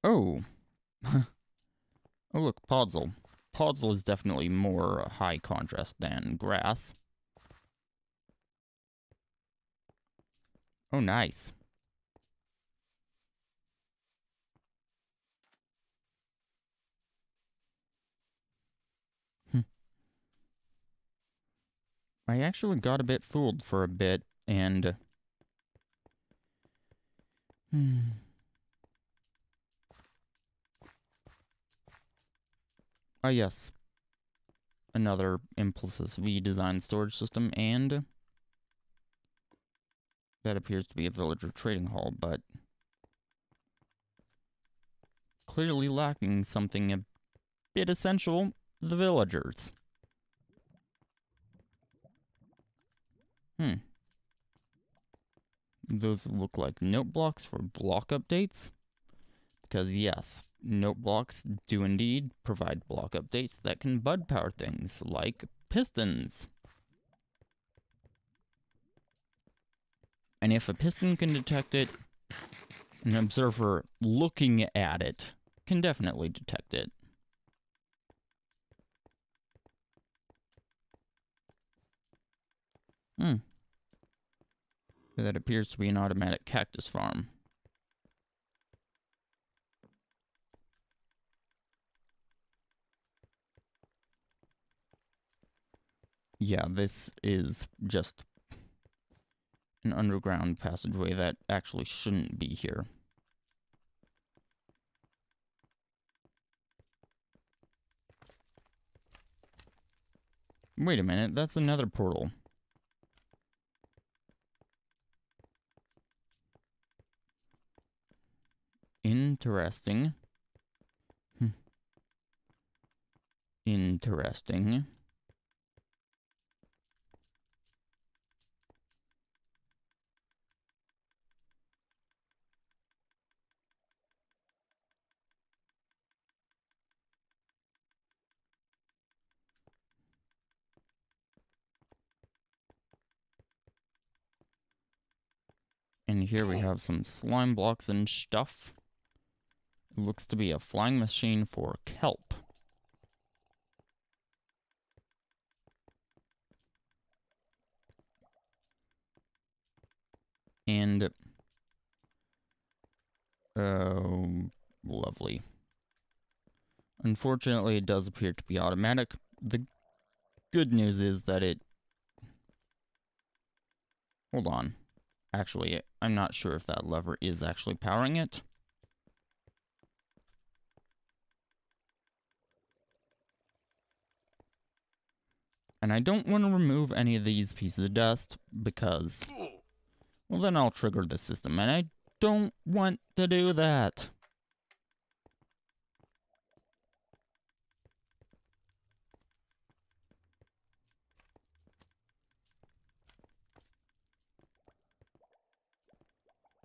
Oh. Oh, look, Podzol. Podzol is definitely more high contrast than grass. Oh, nice. I actually got a bit fooled for a bit, and... Ah, yes. Another Impulsus V design storage system, and... that appears to be a villager trading hall, but... clearly lacking something a bit essential, the villagers. Those look like note blocks for block updates. Because yes, note blocks do indeed provide block updates that can bud power things, like pistons. And if a piston can detect it, an observer looking at it can definitely detect it. That appears to be an automatic cactus farm. Yeah, this is just an underground passageway that actually shouldn't be here. Wait a minute, that's another portal. Interesting. Interesting. And here we have some slime blocks and stuff. It looks to be a flying machine for kelp. And... oh, lovely. Unfortunately, it does appear to be automatic. The good news is that it... hold on. Actually, I'm not sure if that lever is actually powering it. And I don't want to remove any of these pieces of dust because, well, then I'll trigger the system, and I don't want to do that.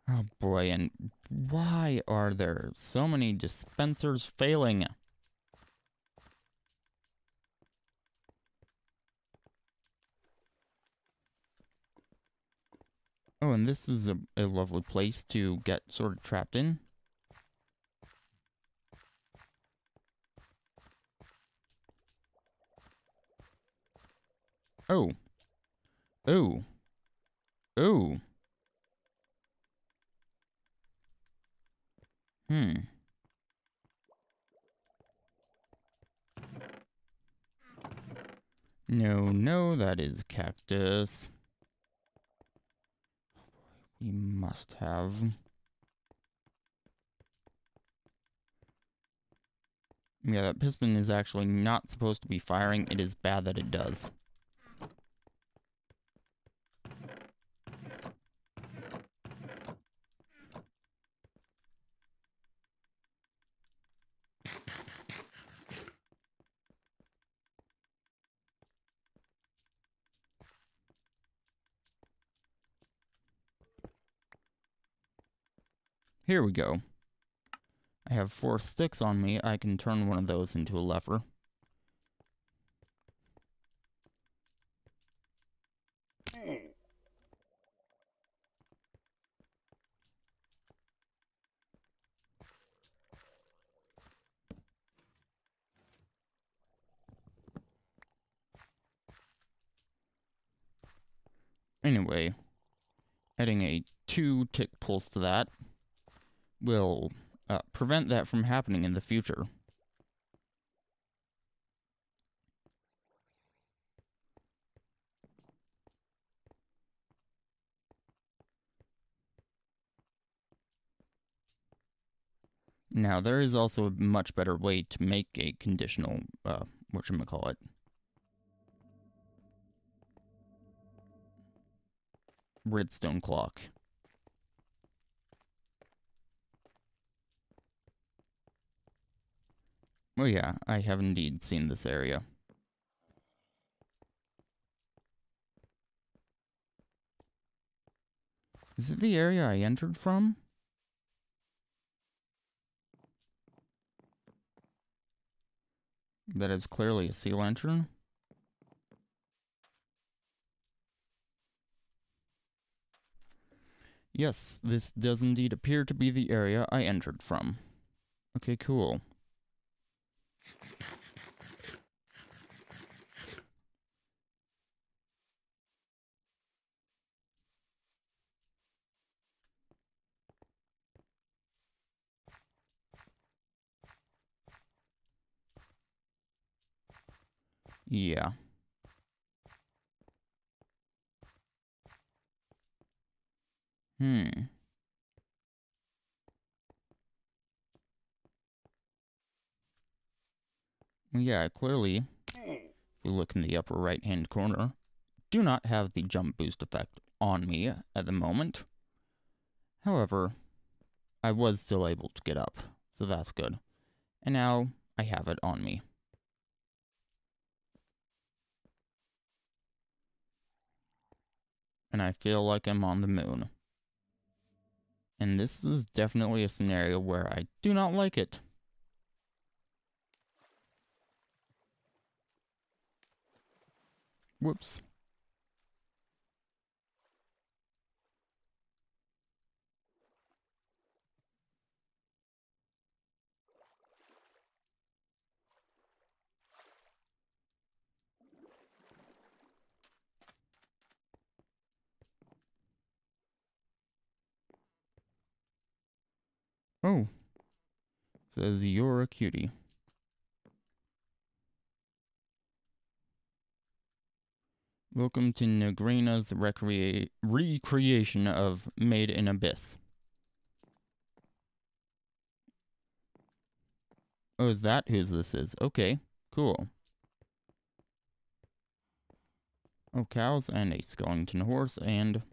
Oh boy, and why are there so many dispensers failing? Oh, and this is a lovely place to get sort of trapped in. Oh. Oh. Oh. No, no, that is cactus. You must have. Yeah, that piston is actually not supposed to be firing. It is bad that it does. Here we go. I have 4 sticks on me. I can turn one of those into a lever. Anyway, adding a 2-tick pulse to that will prevent that from happening in the future. Now, there is also a much better way to make a conditional, whatchamacallit, redstone clock. Oh yeah, I have indeed seen this area. Is it the area I entered from? That is clearly a sea lantern. Yes, this does indeed appear to be the area I entered from. Okay, cool. Yeah. Yeah, clearly, if you look in the upper right-hand corner, do not have the jump boost effect on me at the moment. However, I was still able to get up, so that's good. And now, I have it on me. And I feel like I'm on the moon. And this is definitely a scenario where I do not like it. Whoops. Oh. Says you're a cutie. Welcome to Negrina's recreation of Made in Abyss. Oh, is that whose this is? Okay, cool. Oh, cows and a skeleton horse and...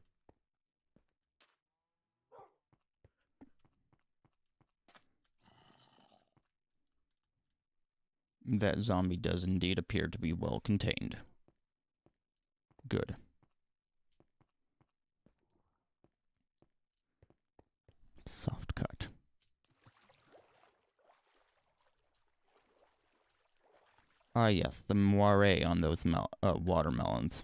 That zombie does indeed appear to be well contained. Good. Soft cut. Ah yes, the moire on those watermelons.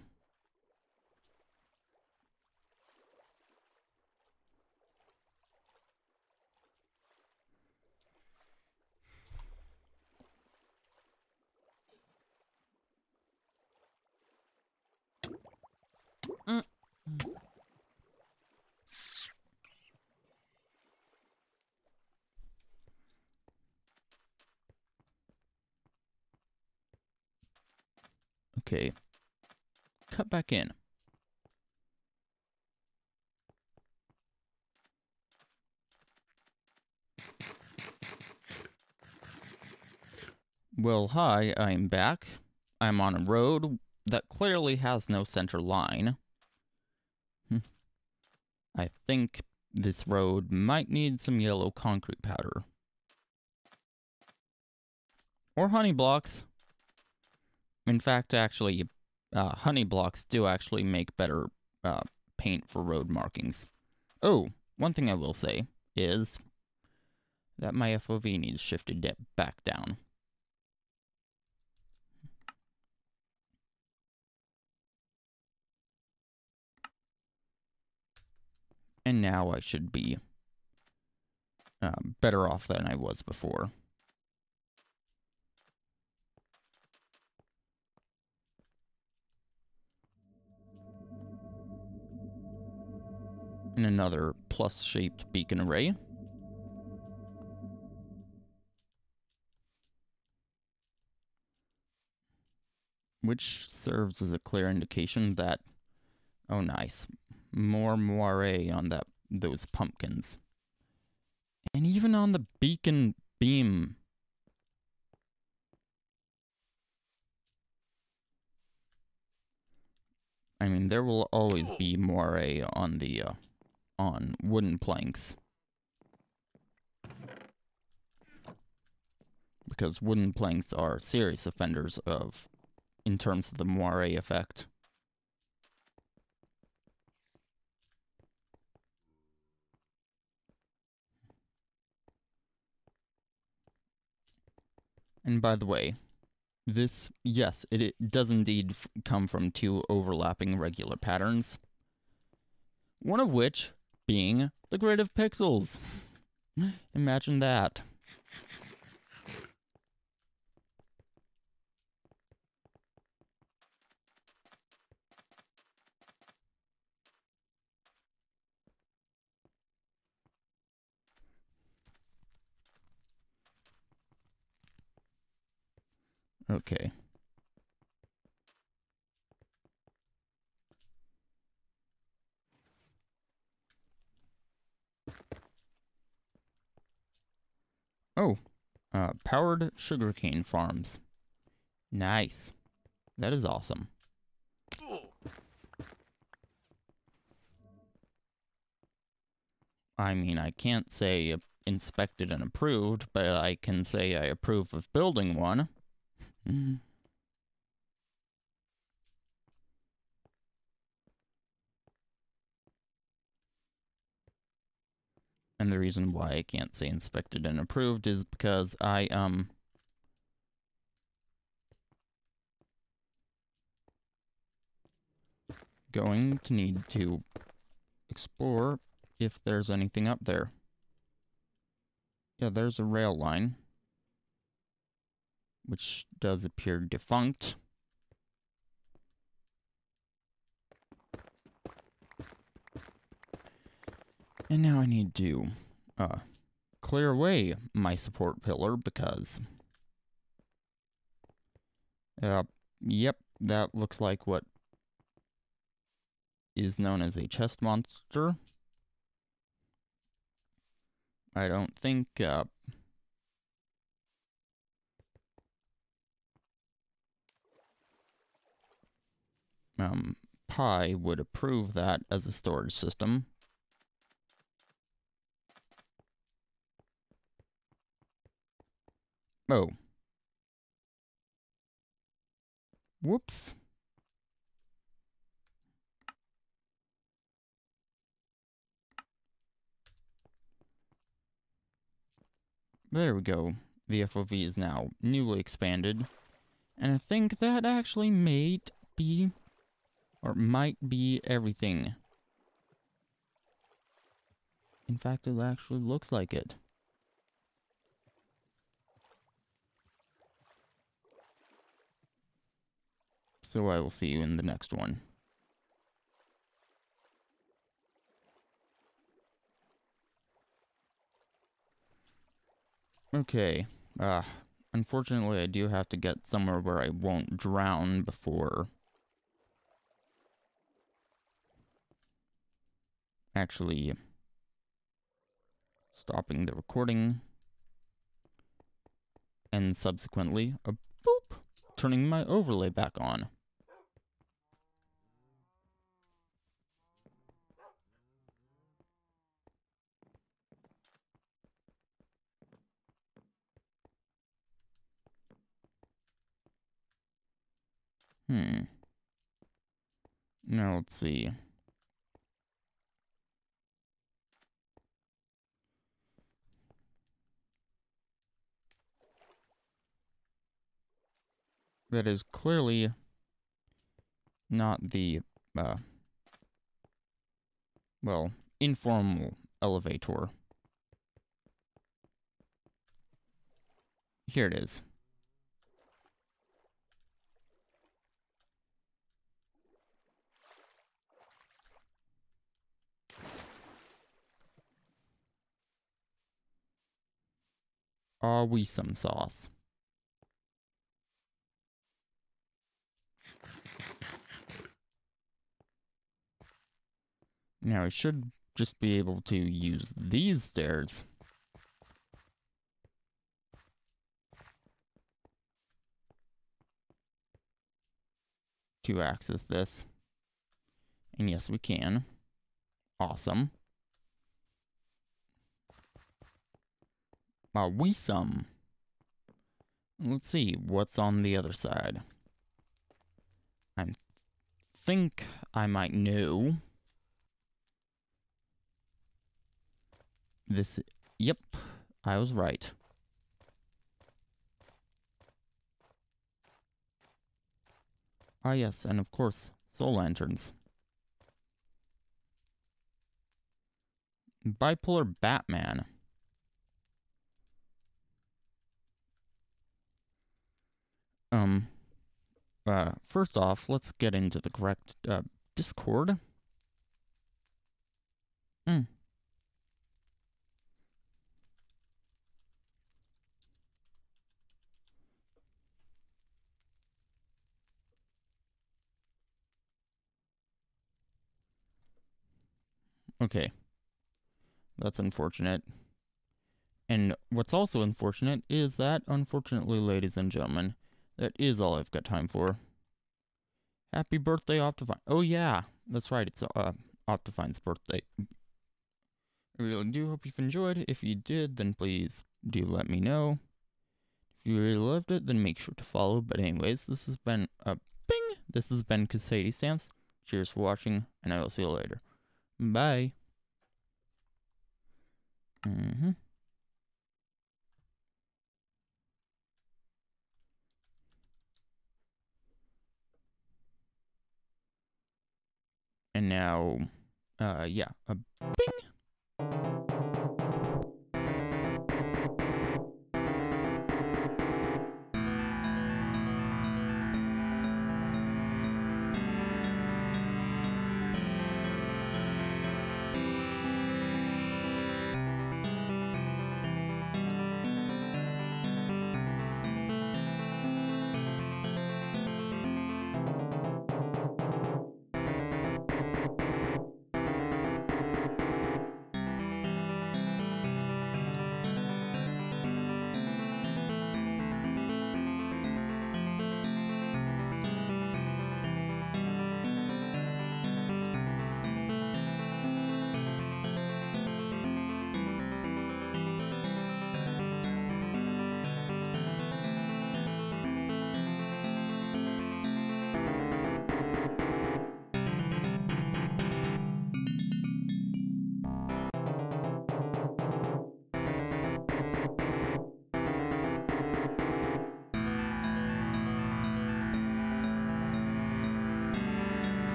Okay. Cut back in. Well, hi, I'm back. I'm on a road that clearly has no center line. I think this road might need some yellow concrete powder. Or honey blocks. In fact, actually, honey blocks do actually make better paint for road markings. Oh, one thing I will say is that my FOV needs shifted back down. And now I should be better off than I was before. And another plus-shaped beacon array. Which serves as a clear indication that, oh nice, more moire on those pumpkins. And even on the beacon beam. I mean, there will always be moire on the on wooden planks. Because wooden planks are serious offenders in terms of the moire effect. And by the way, this, yes, it does indeed come from two overlapping regular patterns. One of which being the grid of pixels. Imagine that. Okay. Oh, powered sugarcane farms. Nice. That is awesome. I mean, I can't say inspected and approved, but I can say I approve of building one. And the reason why I can't say inspected and approved is because I, going to need to explore if there's anything up there. Yeah, there's a rail line, which does appear defunct. And now I need to clear away my support pillar because, yep, that looks like what is known as a chest monster. I don't think Pi would approve that as a storage system. Oh. Whoops. There we go. The FOV is now newly expanded. And I think that actually might be everything. In fact, it actually looks like it. So I will see you in the next one. Okay. Unfortunately, I do have to get somewhere where I won't drown before actually stopping the recording. and subsequently a boop, turning my overlay back on. Now let's see. That is clearly not the, well, informal elevator. Here it is. Are we some sauce? Now I should just be able to use these stairs to access this. And yes, we can. Awesome. Are we some? Let's see what's on the other side. I think I might know. This, yep, I was right. Ah yes, and of course, soul lanterns. Bipolar Batman. First off, let's get into the correct, Discord. Okay. That's unfortunate. And what's also unfortunate is that, unfortunately, ladies and gentlemen, that is all I've got time for. Happy birthday, Optifine. Oh, yeah. That's right. It's Optifine's birthday. I really do hope you've enjoyed. If you did, then please do let me know. If you really loved it, then make sure to follow. But anyways, this has been bing! This has been Casady Stamps. Cheers for watching, and I will see you later. Bye. And now, yeah, a bing!